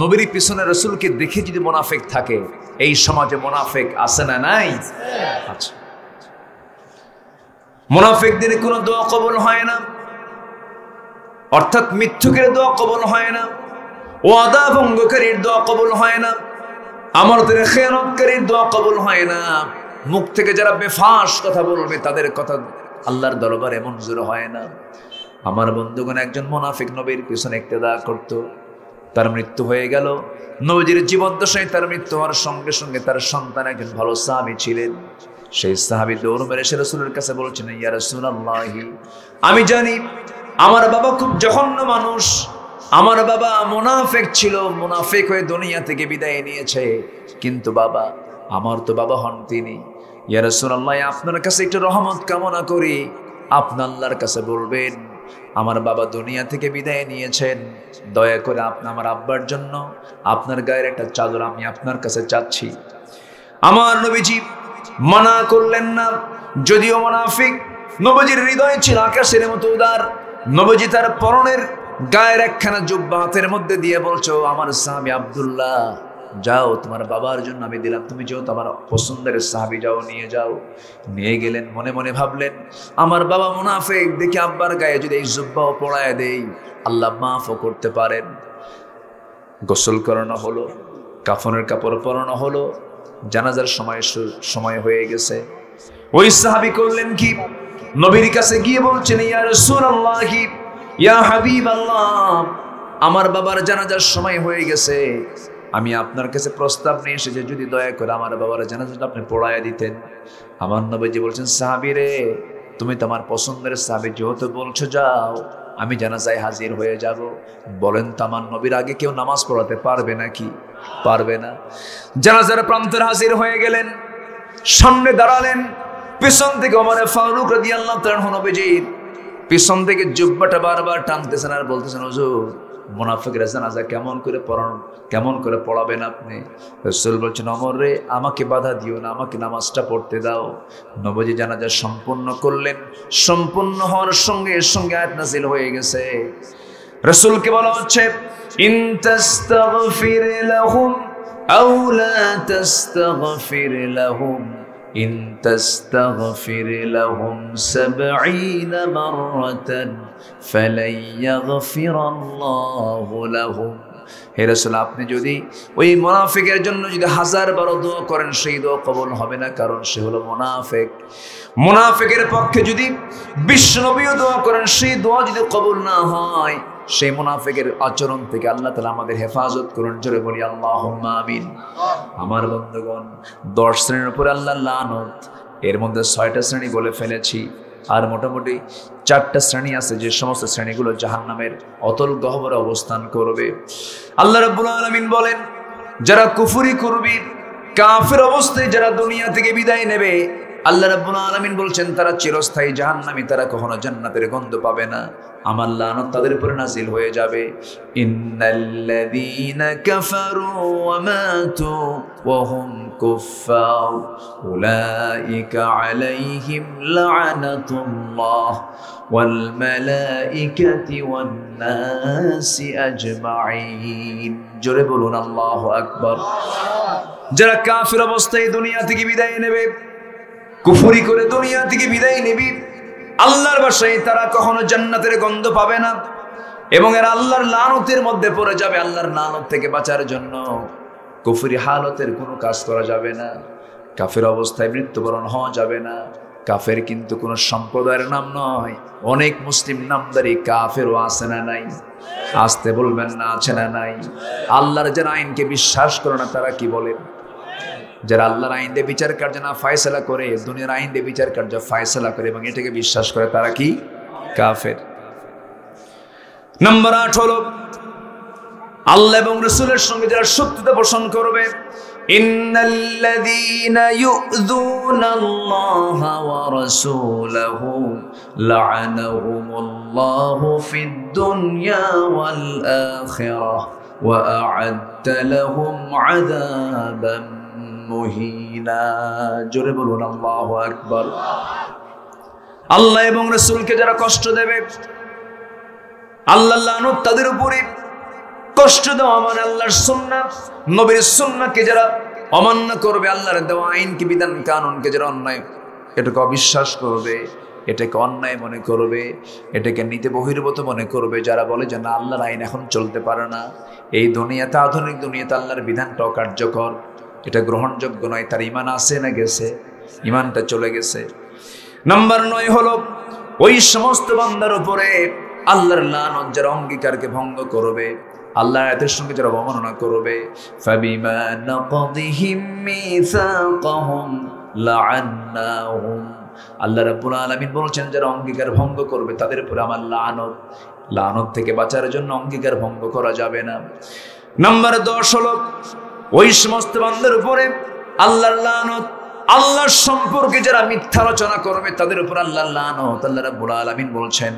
S1: নবীর পিছনে রাসূলকে দেখে যদি মুনাফিক থাকে, এই সমাজে মুনাফিক আছে না নাই? আচ্ছা, মুনাফিকদের কোনো দোয়া কবুল হয় না, অর্থাৎ মিথ্যুকের দোয়া কবুল হয় না, ওয়াদা ভঙ্গকারীর দোয়া কবুল হয় না, আমানতের খেয়ানতকারীর দোয়া কবুল হয় না। মুখ থেকে যারা বেফাস কথা বলবে, তাদের কথা আল্লাহর দরবারে মঞ্জুর হয় না। আমার বন্ধুগণ, একজন মুনাফিক নবীর পিছনে ইক্তেদা করত, তার মৃত্যু হয়ে গেল। নবীজির জীবদ্দশায় তার মৃত্যু হওয়ার সঙ্গে সঙ্গে তার সন্তান একজন ভালো সাহাবী ছিলেন। সেই সাহাবী দৌড় মেরে এসে রাসূলের কাছে বলছেন, ইয়া রাসূলুল্লাহি, আমি জানি আমার বাবা খুব জঘন্য মানুষ, আমার বাবা মুনাফিক ছিল, মুনাফিক হয়ে দুনিয়া থেকে বিদায় নিয়েছে, কিন্তু বাবা, আমার তো বাবা হন তিনি। ইয়া রাসূলুল্লাহ, আপনার কাছে একটু রহমত কামনা করি, আপনি আল্লাহর কাছে বলবেন, আমার বাবা দুনিয়া থেকে বিদায় নিয়েছেন, দয়া করে আপনি আমার আব্বার জন্য আপনার গায়ের একটা চাদর আমি আপনার কাছে চাচ্ছি। আমার নবীজি মানা করলেন না, যদিও মুনাফিক, নবীজির হৃদয় ছিল আকাশের মতো উদার। নবীজি তার পরনের গায়ের একখানা জুব্বা হাতের মধ্যে দিয়ে বলছো, আমার সাহাবী আব্দুল্লাহ, যাও, তোমার বাবার জন্য আমি দিলাম, তুমি যেহেতু আমার পছন্দের সাহাবী, যাও, নিয়ে যাও। নিয়ে গেলেন। মনে মনে ভাবলেন, আমার বাবা মুনাফিক, দেখি আব্বার গায়ে যদি এই জুব্বাও পড়ায় দেই, আল্লাহ মাফও করতে পারেন। গোসল করানো হলো, কাফনের কাপড় পরানো হলো, জানাজার সময় হয়ে গেছে। ওই সাহাবী করলেন কি, নবীর কাছে গিয়ে বলছেন, ইয়া রাসূলুল্লাহ, ইয়া হাবিবাল্লাহ, আমার বাবার জানাজার সময় হয়ে গেছে, আমি আপনার কাছে প্রস্তাব নিয়ে এসেছি, যদি দয়া করে আমার বাবার জানাজাটা আপনি পড়ায় দিতেন। আমার নবীজি বলছেন, সাহাবী রে, তুমি তো আমার পছন্দের সাহাবী, যেহেতু বলছো যাও, আমি জানাজায় হাজির হয়ে যাব। বলেন তো, আমার নবীর আগে কেউ নামাজ পড়াতে পারবে নাকি? পারবে না। জানাজার প্রান্তের হাজির হয়ে গেলেন, সামনে দাঁড়ালেন, পিছন থেকে ওমর ফারুক রাদিয়াল্লাহু তাআলা নবীজির পিছন থেকে জুব্বাটা বারবার টানতেছেন আর বলতেছেন, হুজুর মুনাফিকরা জানাজা কেমন করে পড়াবেন আপনি? রাসূল বলছেন, ওমর রে, আমাকে বাধা দিও না, আমাকে নামাজটা পড়তে দাও। নবীজি জানাজা সম্পূর্ণ করলেন। সম্পূর্ণ হওয়ার সঙ্গে সঙ্গে আয়াত নাযিল হয়ে গেছে। রাসূলকে বলা হচ্ছে, ইন তাস্তাগফির লাহুম আও লা তাস্তাগফির লাহুম ইন তাস্তাগফির লাহুম ৭০ মাররাতান ফালাই ইয়াগফিরাল্লাহু লাহুম। হে রাসূল, আপনি যদি ওই মুনাফিকের জন্য যদি ১০০০ বার দোয়া করেন, সেই দোয়া কবুল হবে না, কারণ সে হলো মুনাফিক। মুনাফিকের পক্ষে যদি বিশ্বনবীও দোয়া করেন, সেই দোয়া যদি কবুল না হয়, সেই মুনাফিকের আচরণ থেকে আল্লাহ তাআলা আমাদের হেফাজত করুন। জোরে বলি আল্লাহুম্মা আমিন। আমার বন্ধুগণ, ১০ শ্রেণীর উপরে আল্লাহর লানত, এর মধ্যে ৬টা শ্রেণী বলে ফেলেছি, আর মোটামুটি 4টা শ্রেণী আছে, যে সমস্ত শ্রেণীগুলো জাহান্নামের অতল গহ্বরে অবস্থান করবে। আল্লাহ রাব্বুল আলামিন বলেন, যারা কুফরি করবে, কাফের অবস্থায় যারা দুনিয়া থেকে বিদায় নেবে, আল্লাহ রাব্বুল আলামিন বলছেন তারা চিরস্থায়ী জাহান্নামী, তারা কখনো জান্নাতের গন্ধ পাবে না। আমার লানত তাদের উপরে নাজিল হয়ে যাবে। ইন্নাল্লাযীনা কাফারু ওয়া মাতু ওয়া হুম কুফফার উলাইকা আলাইহিম লা'নাতুল্লাহ ওয়াল মালাইকাতি ওয়ান নাসি আজমাইন। জোরে বলুন আল্লাহু আকবার। যারা কাফির অবস্থায় দুনিয়া থেকে বিদায় নেবে, কুফরি করে দুনিয়া থেকে বিদায় নেবে, আল্লাহর বাসায় তারা কখনো জান্নাতের গন্ধ পাবে না, এবং এরা আল্লাহর লানতের মধ্যে পড়ে যাবে। আল্লাহর লানত থেকে বাঁচার জন্য কুফরি হালতের কোনো কাজ করা যাবে না, কাফের অবস্থায় মৃত্যুবরণ হওয়া যাবে না। কাফের কিন্তু কোনো সম্প্রদায়ের নাম নয়, অনেক মুসলিম নামদারি কাফেরও আছে না নাই? আসতে বলবেন না, আছে না নাই? আল্লাহর যারা আইনকে বিশ্বাস করে না তারা কি বলেন? যারা আল্লাহর আইন দিয়ে বিচার কার্য না ফায়সালা করে, দুনিয়ার আইন দিয়ে বিচার কার্য ফায়সালা করে এবং এটাকে বিশ্বাস করে, তারা কি? কাফের। নাম্বার 8 হলো আল্লাহ এবং রাসূলের সঙ্গে যারা শত্রুতা পোষণ করবে। ইন্নাল্লাযীনা ইউযুনাল্লাহা ওয়া রাসূলাহু লা'আনাহুমুল্লাহু ফিদ দুনিয়া ওয়াল আখিরাহ ওয়া আ'আদ্দা লাহুম আযাবান মুহিনা। জোরে বলুন আল্লাহু আকবার। আল্লাহ এবং রাসূলকে যারা কষ্ট দেবে, আল্লাহর লানত তাদের উপরে। কষ্ট দেওয়া মানে আল্লাহর সুন্নাত, নবীর সুন্নাহকে যারা অমান্য করবে, আল্লাহর দেওয়া আইনকে, বিধান কানুনকে যারা অন্যায়, এটাকে অবিশ্বাস করবে, এটাকে অন্যায় মনে করবে, এটাকে নীতি বহির্ভূত মনে করবে, যারা বলে যে না, আল্লাহর আইন এখন চলতে পারে না, এই দুনিয়াতে, আধুনিক দুনিয়াতে আল্লাহর বিধানটা অকার্যকর, এটা গ্রহণযোগ্য নয়, তার ঈমান আছে না গেছে? ঈমানটা চলে গেছে। নাম্বার 9 হলো ওই সমস্ত বান্দার উপরে আল্লাহর লানত যারা অঙ্গীকারকে ভঙ্গ করবে, আল্লাহর আয়াতের সঙ্গে যারা অবমাননা করবে। ফাবিমা নাকদিহিম মিসাকাহুম লা'আন্নাহুম। আল্লাহ রাব্বুল আলামিন বলছেন, যারা অঙ্গীকার ভঙ্গ করবে তাদের উপরে আমার লানত। লানত থেকে বাঁচার জন্য অঙ্গীকার ভঙ্গ করা যাবে না। নাম্বার 10 হলো ওই সমস্ত বান্দার উপরে আল্লাহর লানত। আল্লাহর সম্পর্কে যারা মিথ্যা রচনা করবে তাদের উপর আল্লাহর লানত। আল্লাহ রাব্বুল আলামিন বলছেন,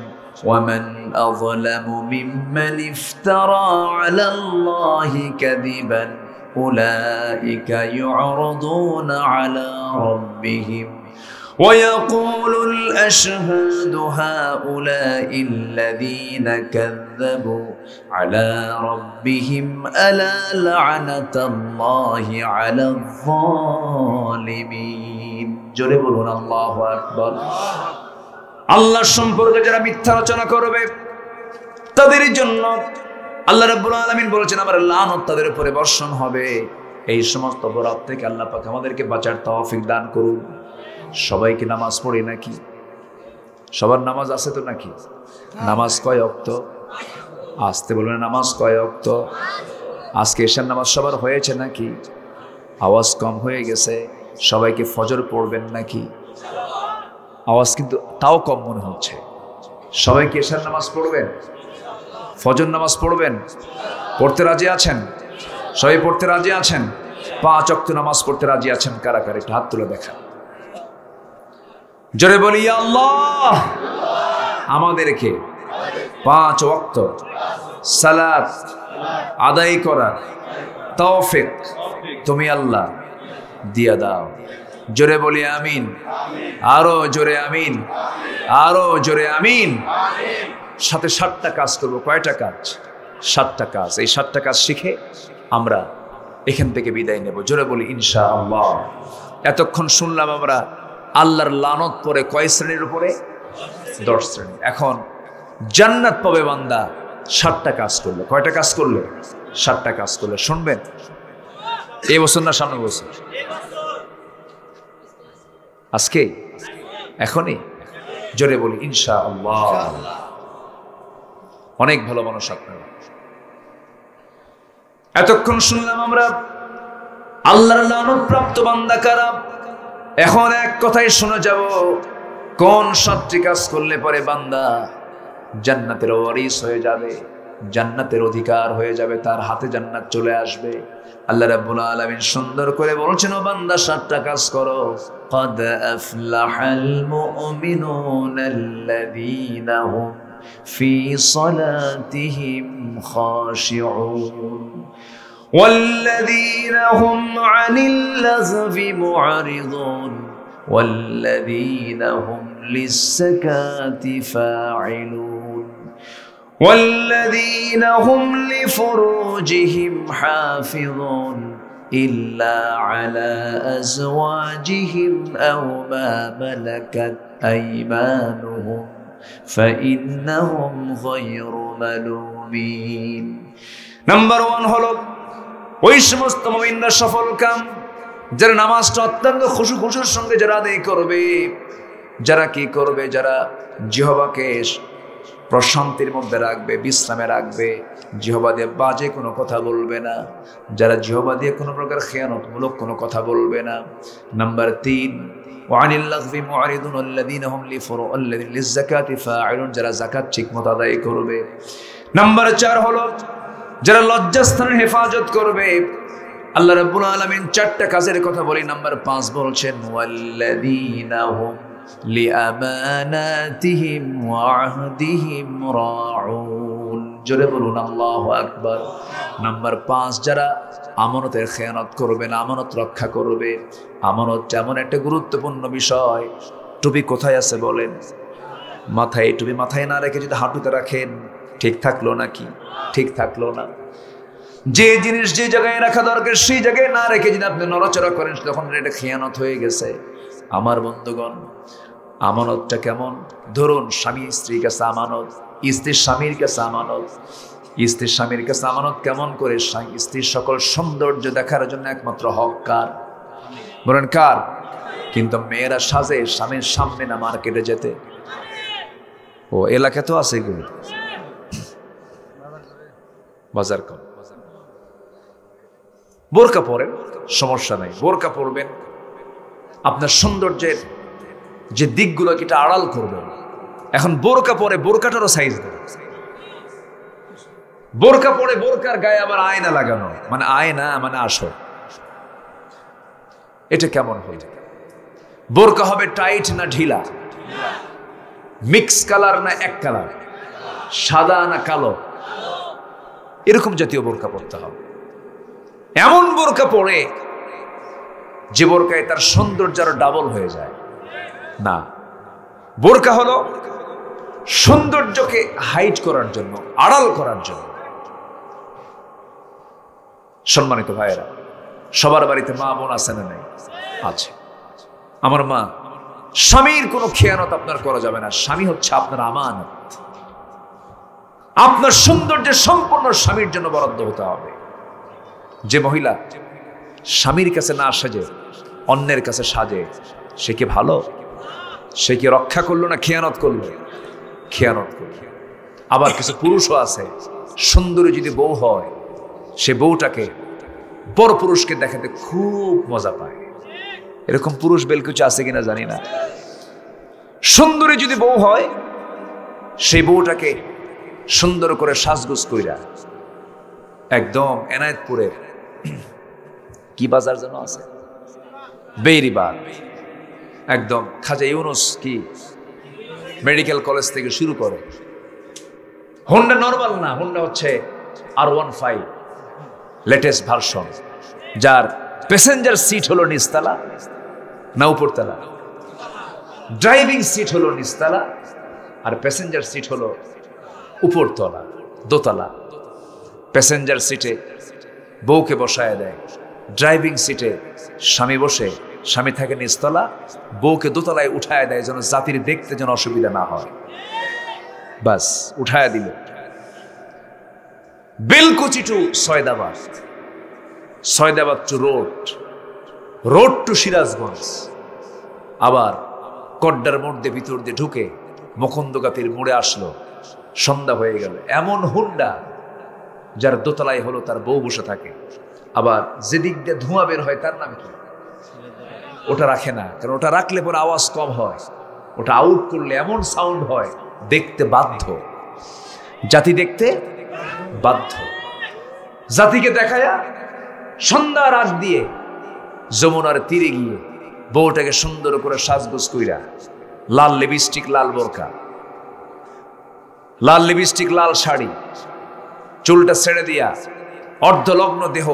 S1: ওয়ামান আযলামু মিম্মান ইফতারা আলাল্লাহি কাযিবান উলাইকা ইউ'রাদুনা আলা রাব্বিহিম ويقول الأشهاد هؤلاء الذين كذبوا على ربهم ألا لعنة الله على الظالمين। জোরে বলুন আল্লাহু আকবার। আল্লাহর সম্পর্কে যারা মিথ্যা রচনা করবে তাদের জন্য আল্লাহ রাব্বুল আলামিন বলেছেন আমার লানত তাদের উপরে বর্ষণ হবে। এই সমস্ত অপরাধ থেকে আল্লাহ পাক আমাদেরকে বাঁচার তৌফিক দান করুন। সবাইকে নামাজ পড়ি নাকি? সবার নামাজ আছে তো নাকি? নামাজ কয় ওয়াক্ত? আসতে বলবেন, নামাজ কয় ওয়াক্ত? আজকে এশার নামাজ সবার হয়েছে নাকি? আওয়াজ কম হয়ে গেছে। সবাইকে ফজর পড়বেন নাকি? আওয়াজ কিন্তু তাও কম মনে হচ্ছে। সবাইকে এশার নামাজ পড়বেন? ফজর নামাজ পড়বেন? পড়তে রাজি আছেন? সবাই পড়তে রাজি আছেন? 5 ওয়াক্ত নামাজ পড়তে রাজি আছেন কারা কারা? একটু হাত তুলে দেখা। জোরে বলি ইয়া আল্লাহ, আমাদেরকে 5 ওয়াক্ত সালাত আদায় করার তৌফিক তুমি আল্লাহ দিয়া দাও। জোরে বলি আমিন, আরো জোরে আমিন, আরো জোরে আমিন। সাথে 7টা কাজ করবো। কয়টা কাজ? 7টা কাজ। এই 7টা কাজ শিখে আমরা এখান থেকে বিদায় নেব। জোরে বলি ইনশাআল্লাহ। এতক্ষণ শুনলাম আমরা আল্লাহর লানত পরে কয় শ্রেণীর উপরে? 10 শ্রেণী। এখন জান্নাত পাবে বান্দা 7টা কাজ করলে। কয়টা কাজ করলে? 7টা কাজ করলে। শুনবেন এই বছর না সামনে বছর? আজকে, এখনই? জোরে বলি ইনশাআল্লাহ। অনেক ভালো মানুষ আপনারা। এতক্ষণ শুনলাম আমরা আল্লাহর লানত প্রাপ্ত বান্দা কারা। এখন এক কথাই শুনে যাব, কোন 7টি কাজ করলে পরে বান্দা জান্নাতের ওয়ারিস হয়ে যাবে, জান্নাতের অধিকার হয়ে যাবে, তার হাতে জান্নাত চলে আসবে। আল্লাহ রাব্বুল আলামিন সুন্দর করে বলছেন, ও বান্দা 7টা কাজ করো। قد أفلح المؤمنون الذين هم في صلاتهم خاشعون والذين هم عن اللغو معرضون والذين هم للزكاة فاعلون والذين هم لفروجهم حافظون إلا على أزواجهم أو ما ملكت أيمانهم فإنهم غير ملومين। নাম্বার 1 হলো ওই সমস্ত মুমিনরা সফল কাম যারা নামাজটা অত্যন্ত খুশুর সঙ্গে যারা আদায় করবে। যারা কি করবে? যারা জিহ্বাকে প্রশান্তির মধ্যে রাখবে, বিশ্রামে রাখবে, জিহ্বা দিয়ে বাজে কোনো কথা বলবে না, যারা জিহ্বা দিয়ে কোনো প্রকার খেয়ানতমূলক কোনো কথা বলবে না। নাম্বার 3 ওয়ানিল লাগবি মুআরিদুন আল্লাযীনা হুম লিযাকাতি ফাঈলুন, যারা যাকাত ঠিকমতো আদায় করবে। নাম্বার 4 হলো যারা লজ্জাস্থানের হেফাজত করবে। আল্লাহ রাব্বুল আলামিন 4টা কাজের কথা বলি। নাম্বার 5 বলছেন ওয়াল্লাযীনা হুম লিআমানাতিহিম ওয়া আহদিহিম রাউন। জোরে বলুন আল্লাহু আকবার। নাম্বার 5 যারা আমানতের খেয়ানত করবে না, আমানত রক্ষা করবে। আমানত যেমন একটা গুরুত্বপূর্ণ বিষয়। টুপি কোথায় আছে বলেন? মাথায়। টুপি মাথায় না রেখে যদি হাঁটুতে রাখেন, ঠিক থাকলো নাকি? ঠিক থাকলো না। যে জিনিস যে জায়গায় রাখা দরকার সেই জায়গায় না রেখে যদি আপনি নড়াচড়া করেন, তখন এটা খেয়ানত হয়ে গেছে। আমার বন্ধুগণ, আমানতটা কেমন? ধরুন স্বামী স্ত্রীর কাছে আমানত, স্ত্রী স্বামীর কাছে আমানত। স্ত্রী স্বামীর কাছে আমানত কেমন করে? স্ত্রীর সকল সৌন্দর্য দেখার জন্য একমাত্র হক কার? বলেন কার? কিন্তু মেয়েরা সাজে স্বামীর সামনে না মার্কেটে যেতে। ও এলাকা তো আছে এগুলো, বাজার কম। বোরকা পরেন, সমস্যা নাই, বোরকা পরবেন। আপনার সৌন্দর্যের যে দিকগুলো এটা আড়াল করবেন। এখন বোরকা পরে বোরকাটারও সাইজ দেন। বোরকা পরে বোরকার গায়ে আবার আয়না লাগানো, মানে আয়না মানে আসল। এটা কেমন হইল? বোরকা হবে টাইট না ঢিলা? মিক্স কালার না এক কালার? সাদা না কালো? এরকম জাতীয় বোরকা পরতে হবে। এমন বোরকা পরে যে বোরকায় তার সৌন্দর্য আরো ডাবল হয়ে যায় না। বোরকা হলো সৌন্দর্যকে হাইড করার জন্য, আড়াল করার জন্য। সম্মানিত ভাইয়েরা, সবার বাড়িতে মা বোন আছে না নাই? আছে। আমার মা, স্বামীর কোনো খেয়ানত আপনার করা যাবে না। স্বামী হচ্ছে আপনার আমানত। আপনার সৌন্দর্যের সম্পূর্ণ স্বামীর জন্য বরাদ্দ হতে হবে। যে মহিলা স্বামীর কাছে না সাজে অন্যের কাছে সাজে, সে কি ভালো? সে কি রক্ষা করলো না খেয়ানত করলো? খেয়ানত করলো। আবার কিছু পুরুষও আছে, সুন্দরী যদি বউ হয়, সে বউটাকে বড় পুরুষকে দেখাতে খুব মজা পায়। এরকম পুরুষ বেলকুচি আছে কিনা জানি না। সুন্দরী যদি বউ হয়, সেই বউটাকে সুন্দর করে সাজগোজ কইরা একদম এনায়েতপুরের কি বাজার যেন আছে, বেইরিবাগ, একদম খাজা ইউনুস কি মেডিকেল কলেজ থেকে শুরু করে। হোন্ডা নরমাল না, হোন্ডা হচ্ছে R15 লেটেস্ট ভার্সন, যার প্যাসেঞ্জার সিট হলো নিচতলা না উপরতলা, ড্রাইভিং সিট হলো নিচতলা আর প্যাসেঞ্জার সিট হলো উপরতলা, দোতলা। প্যাসেঞ্জার সিটে বউকে বসায় দেয়, ড্রাইভিং সিটে স্বামী বসে, স্বামী থাকে নিচতলা, বউকে দোতলায় উঠায় দেয় যেন জাতির দেখতে যেন অসুবিধা না হয়। বাস উঠায় দিল। Belkuchi to Sayedabad, Sayedabad to road to Sirajganj, আবার কড্ডার মধ্যে ভিতর দিয়ে ঢুকে মুকুন্দগাতির মোড়ে আসলো। সন্ধ্যা হয়ে গেল। এমন হুন্ডা যার দোতলায় হলো তার বউ বসে থাকে, আবার যেদিক দিয়ে ধোঁয়া বের হয় তার নাম কি, ওটা রাখে না, কারণ ওটা রাখলে পরে আওয়াজ কম হয়, ওটা আউট করলে এমন সাউন্ড হয় দেখতে বাধ্য, জাতি দেখতে বাধ্য। জাতিকে দেখায়া সন্ধ্যার আগ দিয়ে যমুনার তীরে গিয়ে বউটাকে সুন্দর করে সাজগোজ কইরা, লাল লিপস্টিক, লাল বোরকা, লাল লিপস্টিক, লাল শাড়ি, চুলটা ছেড়ে দিয়া অর্ধলগ্ন দেহ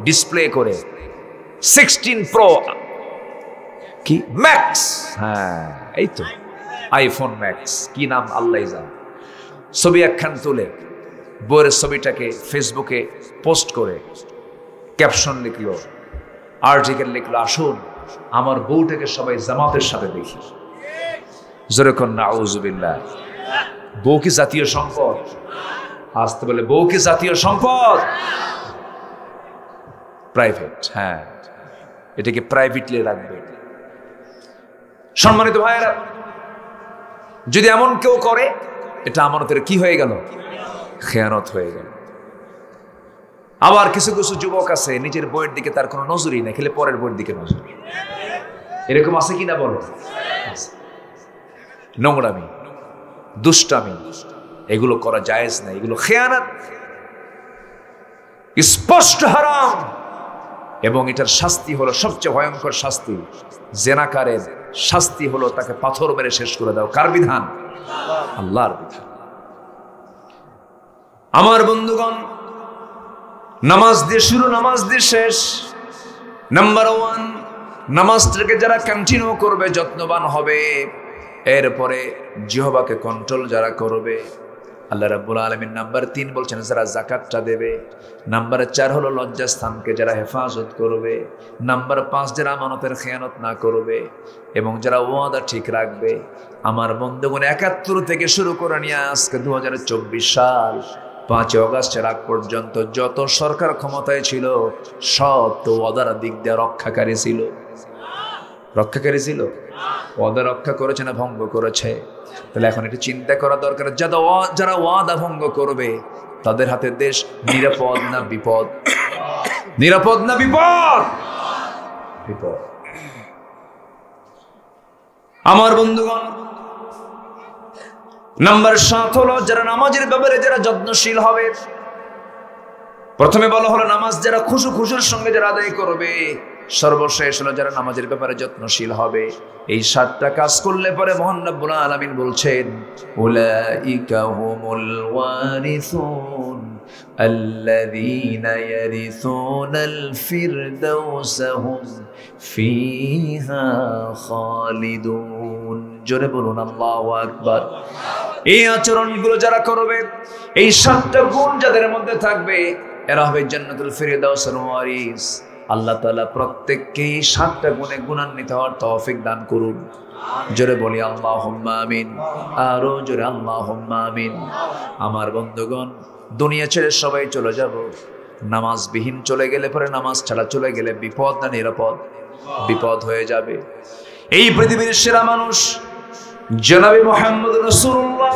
S1: ডিসপ্লে করে 16 Pro কি ম্যাক্স, হ্যাঁ এই তো আইফোন ম্যাক্স, কি নাম আল্লাহ জানে, ছবি একখান তুলে বইয়ের ছবিটাকে ফেসবুকে পোস্ট করে ক্যাপশন লিখলো, আর্টিকেল লিখলো, আসুন আমার বউটাকে সবাই জামাতের সাথে দেখি। জোরে কোন নাউজুবিল্লাহ। বউ কি জাতীয় সম্পদ? আসতে বলে বউ কি জাতীয় সম্পদ? প্রাইভেট, হ্যাঁ এটাকে প্রাইভেটলি রাখবে। সম্মানিত ভাইয়েরা, যদি এমন কেউ করে, এটা আমানতের কি হয়ে গেল? খেয়ানত হয়ে গেল। আবার কিছু কিছু যুবক আছে নিজের বইয়ের দিকে তার কোনো নজরই নেই, খেলে পরের বইয়ের দিকে নজর। এরকম আছে কিনা বলো? নোংরামি, দুষ্টামি, এগুলো করা জায়েজ না, এগুলো খেয়ানত, স্পষ্ট হারাম। এবং এটার শাস্তি হলো সবচেয়ে ভয়ঙ্কর শাস্তি। জেনাকারের শাস্তি হলো তাকে পাথর মেরে শেষ করে দাও। কার বিধান? আল্লাহর বিধান। আমার বন্ধুগণ, নামাজ দিয়ে শুরু, নামাজ দিয়ে শেষ। নাম্বার 1, নামাজটাকে যারা কন্টিনিউ করবে, যত্নবান হবে, এরপরে জিহ্বাকে কন্ট্রোল যারা করবে, আল্লাহ রাব্বুল আলামিন নাম্বার 3 বলছেন যারা যাকাতটা দেবে। নাম্বার 4 হলো লজ্জাস্থানকে যারা হেফাজত করবে। নাম্বার 5 যারা আমানতের খেয়ানত না করবে এবং যারা ওয়াদা ঠিক রাখবে। আমার বন্ধুগণ, 71 থেকে শুরু করে নিয়ে আজকে 2024 সাল 5 অগাস্টের আগ পর্যন্ত যত সরকার ক্ষমতায় ছিল সব তো ওয়াদার দিক দিয়ে রক্ষাকারী ছিল। রক্ষাকারী ছিল? ওয়াদা রক্ষা করেছে না ভঙ্গ করেছে? তাহলে এখন একটু চিন্তা করা দরকার, যারা ওয়াদা ভঙ্গ করবে তাদের হাতে দেশ নিরাপদ না বিপদ? নিরাপদ না বিপদ? বিপদ। আমার বন্ধুগণ, নাম্বার 7 হলো যারা নামাজের ব্যাপারে যারা যত্নশীল হবে। প্রথমে বলা হলো নামাজ যারা খুশুর সঙ্গে যারা আদায় করবে, সর্বশেষ হলো যারা নামাজের ব্যাপারে যত্নশীল হবে। এই 7টা কাজ করলে পরে মহান রব্বুল আলামিন বলছেন, উলাইকা হুমুল ওয়ারিসুন আল্লাযীনা ইয়ারিসুনাল ফিরদাউসা হুম ফিহা খালিদুন। জোরে বলুন আল্লাহু আকবার। এই আচরণগুলো যারা করবে, এই 7টা গুণ যাদের মধ্যে থাকবে, এরা হবে জান্নাতুল ফিরদাউসের ওয়ারিস। আল্লাহ তাআলা প্রত্যেককে 7টা গুণে গুণান্বিত হওয়ার তৌফিক দান করুন। জোরে বলি আল্লাহুম্মা আমিন, আরো জোরে আল্লাহুম্মা আমিন। আমার বন্ধুগণ, দুনিয়া ছেড়ে সবাই চলে যাব। নামাজবিহীন চলে গেলে পরে, নামাজ ছাড়া চলে গেলে বিপদ না নিরাপদ? বিপদ হয়ে যাবে। এই পৃথিবীর সেরা মানুষ জনাবে মুহাম্মদ রাসূলুল্লাহ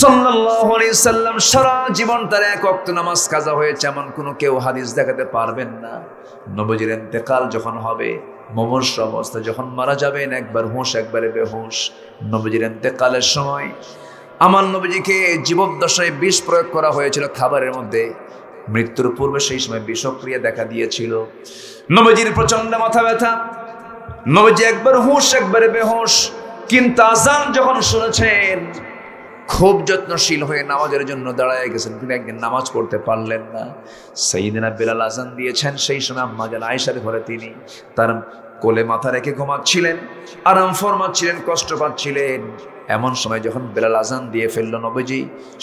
S1: সাল্লাল্লাহু আলাইহি সাল্লাম সারা জীবন তার এক ওয়াক্ত নামাজ কাজা হয়েছে এমন কোনো কেউ হাদিস দেখাতে পারবেন না। নবীজির ইন্তেকাল যখন হবে, মুমূর্ষ অবস্থা যখন মারা যাবেন, একবার হুঁশ একবারে বেহুশ। নবীজির ইন্তেকালের সময় আমার নবীজিকে জীবদ্দশায় বিষ প্রয়োগ করা হয়েছিল খাবারের মধ্যে। মৃত্যুর পূর্বে সেই সময় বিষক্রিয়া দেখা দিয়েছিল। নবীজির প্রচন্ড মাথা ব্যথা, নবীজি একবার হুঁশ একবারে বেহুশ। কিন্তু আজান যখন শুনেছেন খুব যত্নশীল হয়ে নামাজের জন্য দাঁড়ায় গেছেন, কিন্তু একদিন নামাজ পড়তে পারলেন না। সাইয়েদনা বেলাল আজান দিয়েছেন, সেই সময় আম্মা জান আয়েশার ঘরে তিনি তার কোলে মাথা রেখে ঘুমাচ্ছিলেন, আরাম ফরমাচ্ছিলেন, কষ্ট পাচ্ছিলেন। এমন সময় যখন বেলাল আজান দিয়ে ফেলল, নবীজি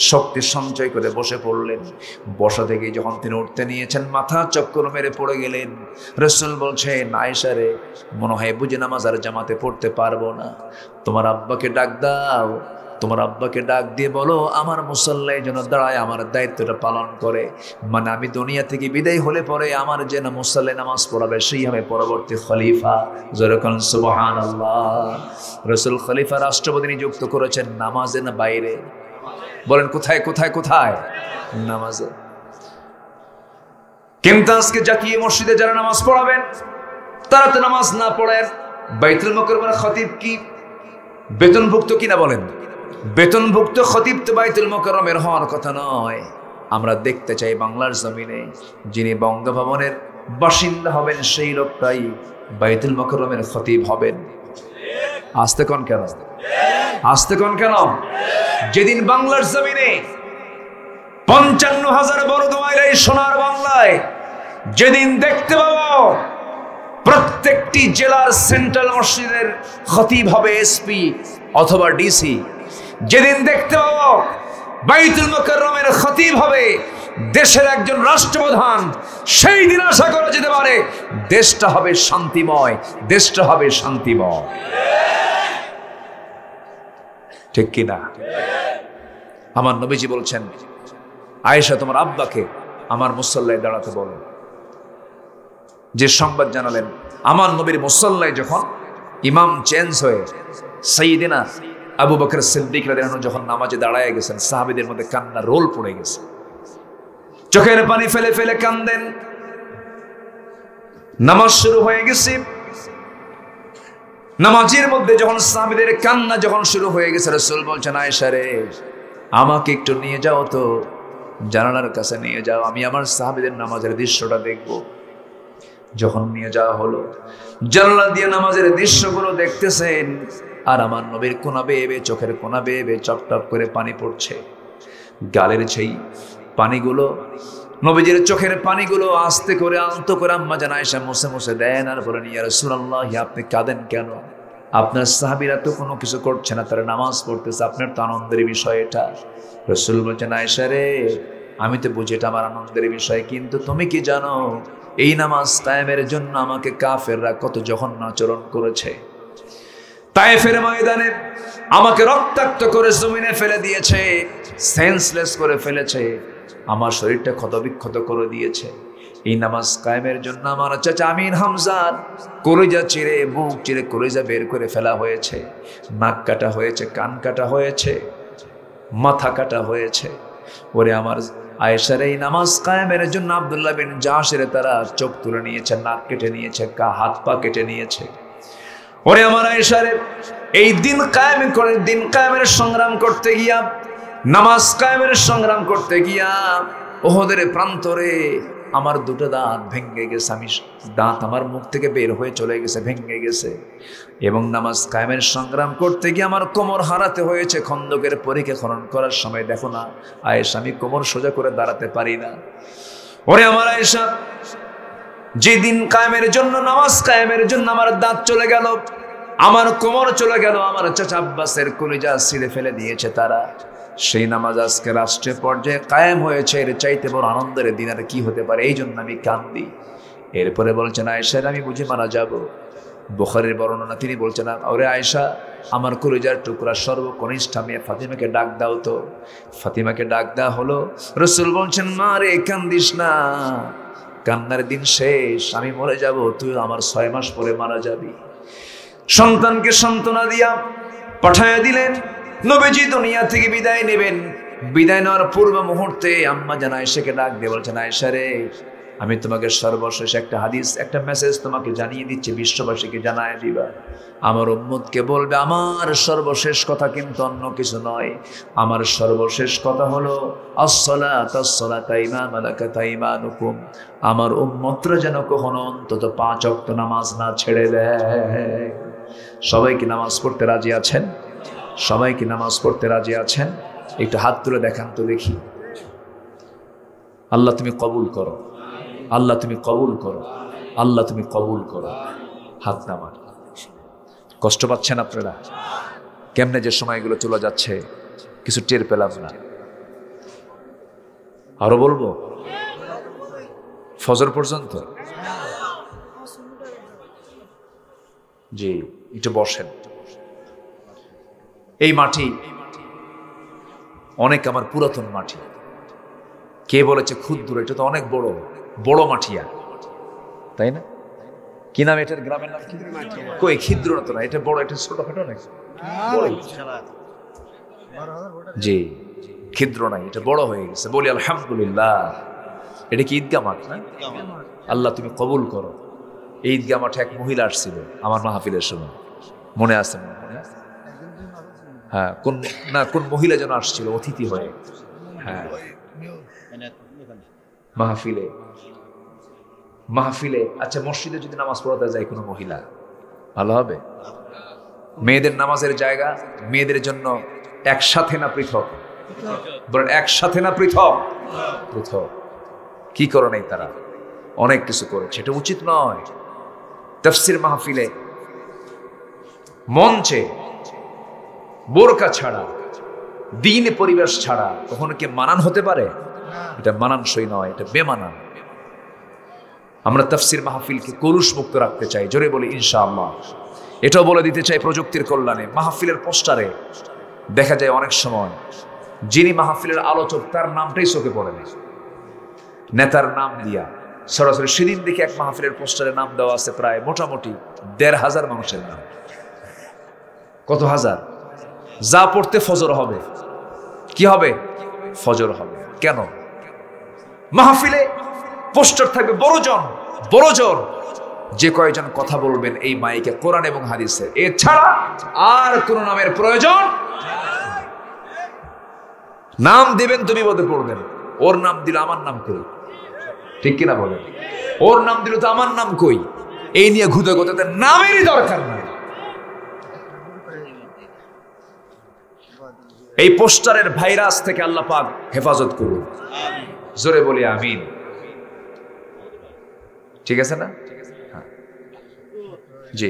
S1: শক্তি সঞ্চয় করে বসে পড়লেন। বসা থেকে যখন তিনি উঠতে নিয়েছেন, মাথা চক্কর মেরে পড়ে গেলেন। রাসূল বলছেন, আয়েশা রে, মনে হয় বুঝি নামাজ আর জামাতে পড়তে পারবো না, তোমার আব্বাকে ডাক দাও, তোমার আব্বাকে ডাক দিয়ে বলো আমার মুসল্লায় যেন দাঁড়ায় আমার দায়িত্বটা পালন করে। মানে আমি দুনিয়া থেকে বিদায় হলে পরে আমার যেন মুসল্লায় নামাজ পড়াবে সেই হবে পরবর্তী খলিফা। যেরকম সুবহানাল্লাহ। রাসূল খলিফা রাষ্ট্রপতি নিযুক্ত করেছেন নামাজে না বাইরে? বলেন কোথায় কোথায় কোথায়? নামাজে। কিন্তু আজকে জাতীয় মসজিদে যারা নামাজ পড়াবেন তারা তো নামাজ না পড়েন। বাইতুল মুকাররমের খতিব কি বেতনভুক্ত কিনা বলেন? বেতনভুক্ত খতিব তো বাইতুল মুকাররমের হওয়ার কথা নয়। আমরা দেখতে চাই বাংলার জমিনে যিনি বঙ্গভবনের বাসিন্দা হবেন সেই লোকটাই বাইতুল মুকাররমের খতিব হবেন। আসতে কোন কেন? আসতে কোন কেন? যেদিন বাংলার জমিনে 55,000 বর্গ মাইল এই সোনার বাংলায় যেদিন দেখতে পাবো প্রত্যেকটি জেলার সেন্ট্রাল মসজিদের খতিব হবে এসপি অথবা ডিসি, যেদিন দেখতে পাবো বাইতুল মুকাররমের খতিব হবে দেশের একজন রাষ্ট্রপ্রধান, সেই দিন আশা করা যেতে পারে দেশটা হবে শান্তিময়, দেশটা হবে শান্তিময়। ঠিক কিনা? আমার নবীজি বলছেন, আয়েশা তোমার আব্বাকে আমার মুসল্লায় দাঁড়াতে বলো। যে সংবাদ জানালেন, আমার নবীর মুসল্লায় যখন ইমাম চেঞ্জ হয়ে সাইয়েদনা আবু বকর সিদ্দিক রাদিয়াল্লাহু আনহু যখন নামাজে দাঁড়ায় গেছেন, সাহাবীদের মধ্যে কান্না রোল পড়ে গেছে, চোখের পানি ফেলে ফেলে কান্দেন। নামাজ শুরু হয়ে গেছে, নামাজের মধ্যে যখন সাহাবীদের কান্না যখন শুরু হয়ে গেছে, রাসূল বলছেন, আয়েশা রে, আমাকে একটু নিয়ে যাও তো, জানালার কাছে নিয়ে যাও, আমি আমার সাহাবীদের নামাজের দৃশ্যটা দেখব। যখন নিয়ে যাওয়া হলো, জানালা দিয়ে নামাজের দৃশ্যগুলো দেখতেছেন, আর আমার নবীর কোনা বেয়ে বেয়ে, চোখের কোনা বেয়ে বেয়ে টপ করে পানি পড়ছে। গালের সেই পানিগুলো, নবীজির চোখের পানিগুলো আস্তে করে আলতো করে আম্মা জান আয়েশা মুছে মুছে দেন, আর বলেন, ইয়া রাসূলুল্লাহ, আপনি কাঁদেন কেন? আপনার সাহাবীরা তো কোনো কিছু করছে না, তারা নামাজ পড়তেছে, আপনার তো আনন্দের বিষয় এটা। রাসূল বলছেন, আয়েশা রে, আমি তো বুঝি এটা আমার আনন্দের বিষয়, কিন্তু তুমি কি জানো এই নামাজ কায়েমের জন্য আমাকে কাফেররা কত জঘন্য আচরণ করেছে। তায়েফের ময়দানে আমাকে রক্তাক্ত করে জমিনে ফেলে দিয়েছে, সেন্সলেস করে ফেলেছে, আমার শরীরটা ক্ষতবিক্ষত করে দিয়েছে। এই নামাজ কায়েমের জন্য আমার চাচা আমিন হামজার কলিজা চিরে, বুক চিরে কলিজা বের করে ফেলা হয়েছে, নাক কাটা হয়েছে, কান কাটা হয়েছে, মাথা কাটা হয়েছে। ওরে আমার আয়েশার এই নামাজ কায়েমের জন্য আব্দুল্লাহ বিন জাহশের তারা চোখ তুলে নিয়েছে, নাক কেটে নিয়েছে, হাত পা কেটে নিয়েছে। ওরে আমার আয়েশারে, এই দিন কায়েম করে, দিন কায়েমের সংগ্রাম করতে গিয়া, নামাজ কায়েমের সংগ্রাম করতে গিয়া ওহদের প্রান্তরে আমার দুটো দাঁত ভেঙে গেছে, আমি দাঁত আমার মুখ থেকে বের হয়ে চলে গেছে, ভেঙে গেছে। এবং নামাজ কায়েমের সংগ্রাম করতে গিয়ে আমার কোমর হারাতে হয়েছে। খন্দকের পরীক্ষা খনন করার সময় দেখো না আয়েশা, আমি কোমর সোজা করে দাঁড়াতে পারি না। ওরে আমার আয়েশা, যেদিন কায়েমের জন্য, নামাজ কায়েমের জন্য আমার দাঁত চলে গেল, আমার কোমর চলে গেল, আমার চাচা আব্বাসের কলিজা ছিঁড়ে ফেলে দিয়েছে তারা, সেই নামাজ আজকে রাষ্ট্রের পর্যায়ে কায়েম হয়েছে, এর চাইতে বড় আনন্দের দিন আর কি হতে পারে? এই জন্য আমি কান্দি। এরপরে বলছেন, আয়েশা আমি বুঝি মারা যাব। বুখারীর বর্ণনা, তিনি বলছেন, ওরে আয়েশা, আমার কলিজার টুকরা সর্বকনিষ্ঠ মেয়ে ফাতিমাকে ডাক দাও তো। ফাতিমাকে ডাক দেওয়া হলো। রাসূল বলছেন, মা রে, কান্দিস না, কান্নার দিন শেষ, আমি মরে যাব, তুই আমার 6 মাস পরে মারা যাবি। সন্তানকে সান্ত্বনা দিয়া পাঠাইয়া দিলেন। নবীজি দুনিয়া থেকে বিদায় নেবেন। বিদায় নেওয়ার পূর্ব মুহূর্তে আম্মা জান আয়েশাকে ডাক দিয়ে বলছেন, আয়েশা রে, আমি তোমাকে সর্বশেষ একটা হাদিস, একটা মেসেজ তোমাকে জানিয়ে দিচ্ছি, বিশ্ববাসীকে জানায় দিবা। আমার উম্মতকে বলবে আমার সর্বশেষ কথা কিন্তু অন্য কিছু নয়, আমার সর্বশেষ কথা হলো আসসালাতা ইমা মালাকাত আইমানুকুম। আমার উম্মতরা যেন কখনো অন্তত 5 ওয়াক্ত নামাজ না ছেড়ে দেয়। সবাই কি নামাজ পড়তে রাজি আছেন? সবাই কি নামাজ পড়তে রাজি আছেন? একটু হাত তুলে দেখান তো দেখি। আল্লাহ তুমি কবুল করো, আল্লাহ তুমি কবুল করো, আল্লাহ তুমি কবুল করো। হাত নামান। কষ্ট পাচ্ছেন আপনারা? কেমনে যে সময়গুলো চলে যাচ্ছে কিছু টের পেলাম না। আরো বলবো ফজর পর্যন্ত? জি, একটু বসেন। এই মাটি অনেক আমার পুরাতন মাটি। কে বলেছে ক্ষুদ্র? এটা তো অনেক বড় বড় মাটিয়া, তাই না? কি নাম এটার? গ্রামের নাম কি? কই ক্ষুদ্র না তো না, এটা বড়, এটা ছোটখাটো নাকি? জি, ক্ষুদ্র নাই, এটা বড় হয়ে গেছে। বলি আলহামদুলিল্লাহ। এটা কি ঈদগাহ মাঠ না? আল্লাহ তুমি কবুল করো। এই ঈদগাহ মাঠে এক মহিলা আসছিল আমার মাহফিলের সময়, মনে আছে? হ্যাঁ, কোন মহিলা যেন আসছিল অতিথি হয়ে। হ্যাঁ, মাহফিলে। আচ্ছা, মসজিদে যদি নামাজ পড়াতে যায় কোনো মহিলা, ভালো হবে? মেয়েদের নামাজের জায়গা মেয়েদের জন্য একসাথে না পৃথক? বলেন একসাথে না পৃথক? পৃথক। কি করে নাই তারা? অনেক কিছু করেছে, এটা উচিত নয়। তাফসীর মাহফিলে মঞ্চে বোরকা ছাড়া, দ্বীন পরিবেশ ছাড়া কখনো কি মানান হতে পারে? এটা মানানসই নয়, এটা বেমানান। আমরা তাফসীর মাহফিলকে কলুষ মুক্ত রাখতে চাই, জোরে বলি ইনশাআল্লাহ। এটাও বলে দিতে চাই প্রযুক্তির কল্যাণে, মাহফিলের পোস্টারে দেখা যায় অনেক সময় যিনি মাহফিলের আলোচক তার নামটাই চোখে পড়ে না, নেতার নাম দিয়া সরাসরি। সেদিন দেখে এক মাহফিলের পোস্টারে নাম দেওয়া আছে প্রায় মোটামুটি ১৫০০ মানুষের নাম। কত হাজার? যা পড়তে ফজর হবে। কি হবে? ফজর হবে। কেন? মাহফিলে পোস্টার থাকবে বড় জন, যে কয়েকজন কথা বলবেন এই মাইকে কোরআন এবং হাদিসের, এছাড়া আর কোন নামের প্রয়োজন। নাম দিবেন তুমি বোধে পড়বেন, ওর নাম দিল আমার নাম কই? ঠিক কিনা বলেন? ওর নাম দিল তো আমার নাম কই? এই নিয়ে ঘুতে ঘুতে নামেরই দরকার নাই। এই পোস্টারের ভাইরাস থেকে আল্লাহ পাক হেফাজত করুন, জোরে বলি আমিন। ঠিক আছে না? হ্যাঁ, জি।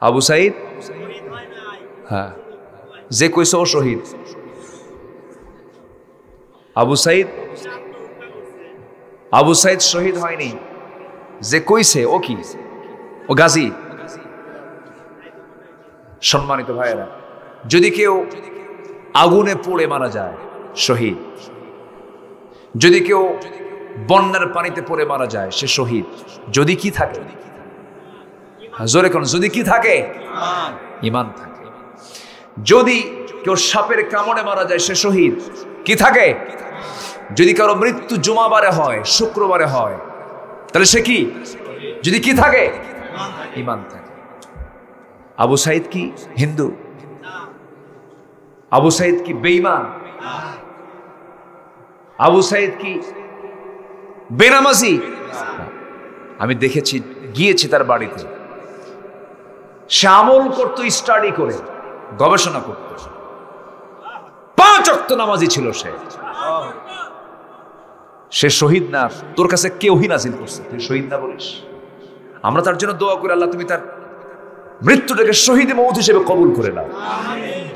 S1: আবু সাইদ, হ্যাঁ, যে কইছে ও শহীদ। আবু সাইদ শহীদ হয়নি, যে কইছে ও কি? ও গাজী। সম্মানিত ভাইয়েরা, যদি কেউ আগুনে পড়ে মারা যায় শহীদ, যদি কেউ বন্যার পানিতে পড়ে মারা যায় সে শহীদ। যদি কি থাকে? জোরে কোন? যদি কি থাকে? ঈমান থাকে। যদি কেউ সাপের কামড়ে মারা যায় সে শহীদ। কি থাকে? যদি কারো মৃত্যু জুমাবারে হয়, শুক্রবারে হয়, তাহলে সে কি? যদি কি থাকে? ঈমান থাকে। আবু সাইদ কি হিন্দু? আবু সাইদ কি বেঈমান? আবু সাইদ কি বেনামাজি? আমি দেখেছি, গিয়েছি তার বাড়িতে, সে আমল করতো, স্টাডি করে গবেষণা করত। 5 ওয়াক্ত নামাজি ছিল সে শহীদ না? তোর কাছে কেউ নাজিল করছে, তুই শহীদ না বলিস? আমরা তার জন্য দোয়া করি, আল্লাহ তুমি তার মৃত্যুটাকে শহীদ মওত হিসেবে কবুল করে নাও।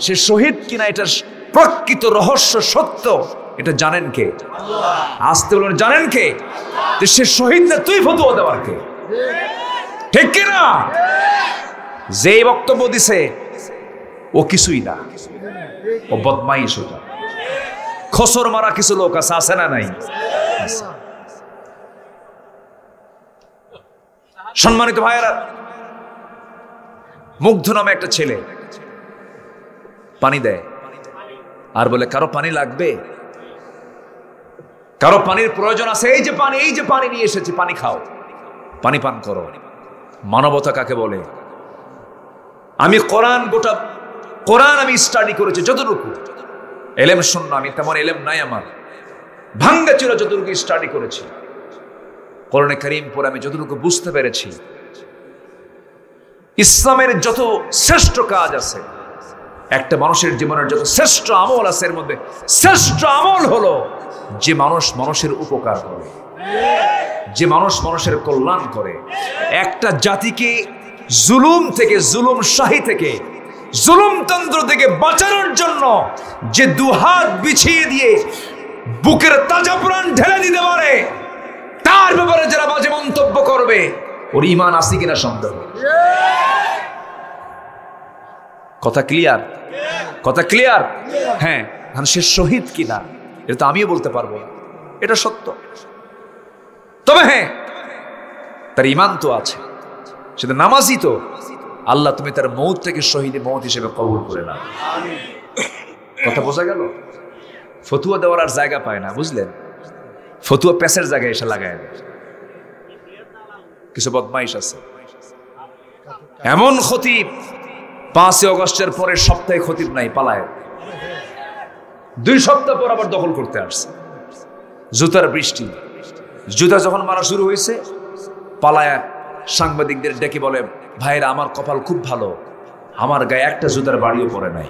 S1: সে শহীদ কিনা এটার প্রকৃত রহস্য সত্য এটা জানেন কে? আসতে বলেন জানেন কে? সে শহীদ না, তুই ফতোয়া দেওয়ার কে? ঠিক কিনা? যে বক্তব্য দিছে ও কিছুই না, ও বদমাইশ। ওটা খসর মারা কিছু লোক আছে না নাই? সম্মানিত ভাইয়েরা, মুগ্ধ নামে একটা ছেলে পানি দেয় আর বলে কারো পানি লাগবে? কারো পানির প্রয়োজন আছে, এই যে পানি নিয়ে এসেছি, পানি খাও, পানি পান করো। মানবতা কাকে বলে? আমি কোরআন আমি স্টাডি করেছি যতটুকু, এলেম শূন্য, আমি তেমন এলেম নাই আমার, ভাঙ্গা ছিল যতটুকু স্টাডি করেছি। কোরআনে কারীম পড়ে আমি যতটুকু বুঝতে পেরেছি, ইসলামের যত শ্রেষ্ঠ কাজ আছে, একটা মানুষের জীবনের যত শ্রেষ্ঠ আমল আছে, এর মধ্যে শ্রেষ্ঠ আমল হলো যে মানুষ মানুষের উপকার করে, যে মানুষ মানুষের কল্যাণ করে। একটা জাতিকে জুলুম থেকে, জুলুম শাহী থেকে, জুলুমতন্ত্র থেকে বাঁচানোর জন্য যে দুহাত বিছিয়ে দিয়ে বুকের তাজা প্রাণ ঢেলে দিতে পারে, তার ব্যাপারে যারা বাজে মন্তব্য করবে, ওর ঈমান আছে কিনা সন্দেহ। কথা ক্লিয়ার? কথা ক্লিয়ার? হ্যাঁ, সে শহীদ কিনা এটা তো আমিও বলতে পারবো না, এটা সত্য। তবে হ্যাঁ, তার ঈমান তো আছে, সেটা নামাজি তো। আল্লাহ তুমি তার মৌত থেকে শহীদে মৌত হিসেবে কবুল করে নাও। কথা বোঝা গেল? ফতুয়া দেওয়ার আর জায়গা পায় না, বুঝলেন? ফতুয়া প্যাসের জায়গায় এসে লাগায় দেয়। কিছু বদমাইশ আছে, এমন খতিব 5 অগস্টের পরের সপ্তাহে খতিব নাই, পালায়। 2 সপ্তাহ পর আবার দখল করতে আসছে। জুতার বৃষ্টি, জুতা যখন মারা শুরু হয়েছে, পালায় সাংবাদিকদের ডেকে বলে, ভাইরা আমার কপাল খুব ভালো, আমার গায়ে একটা জুতার বাড়িও পড়ে নাই।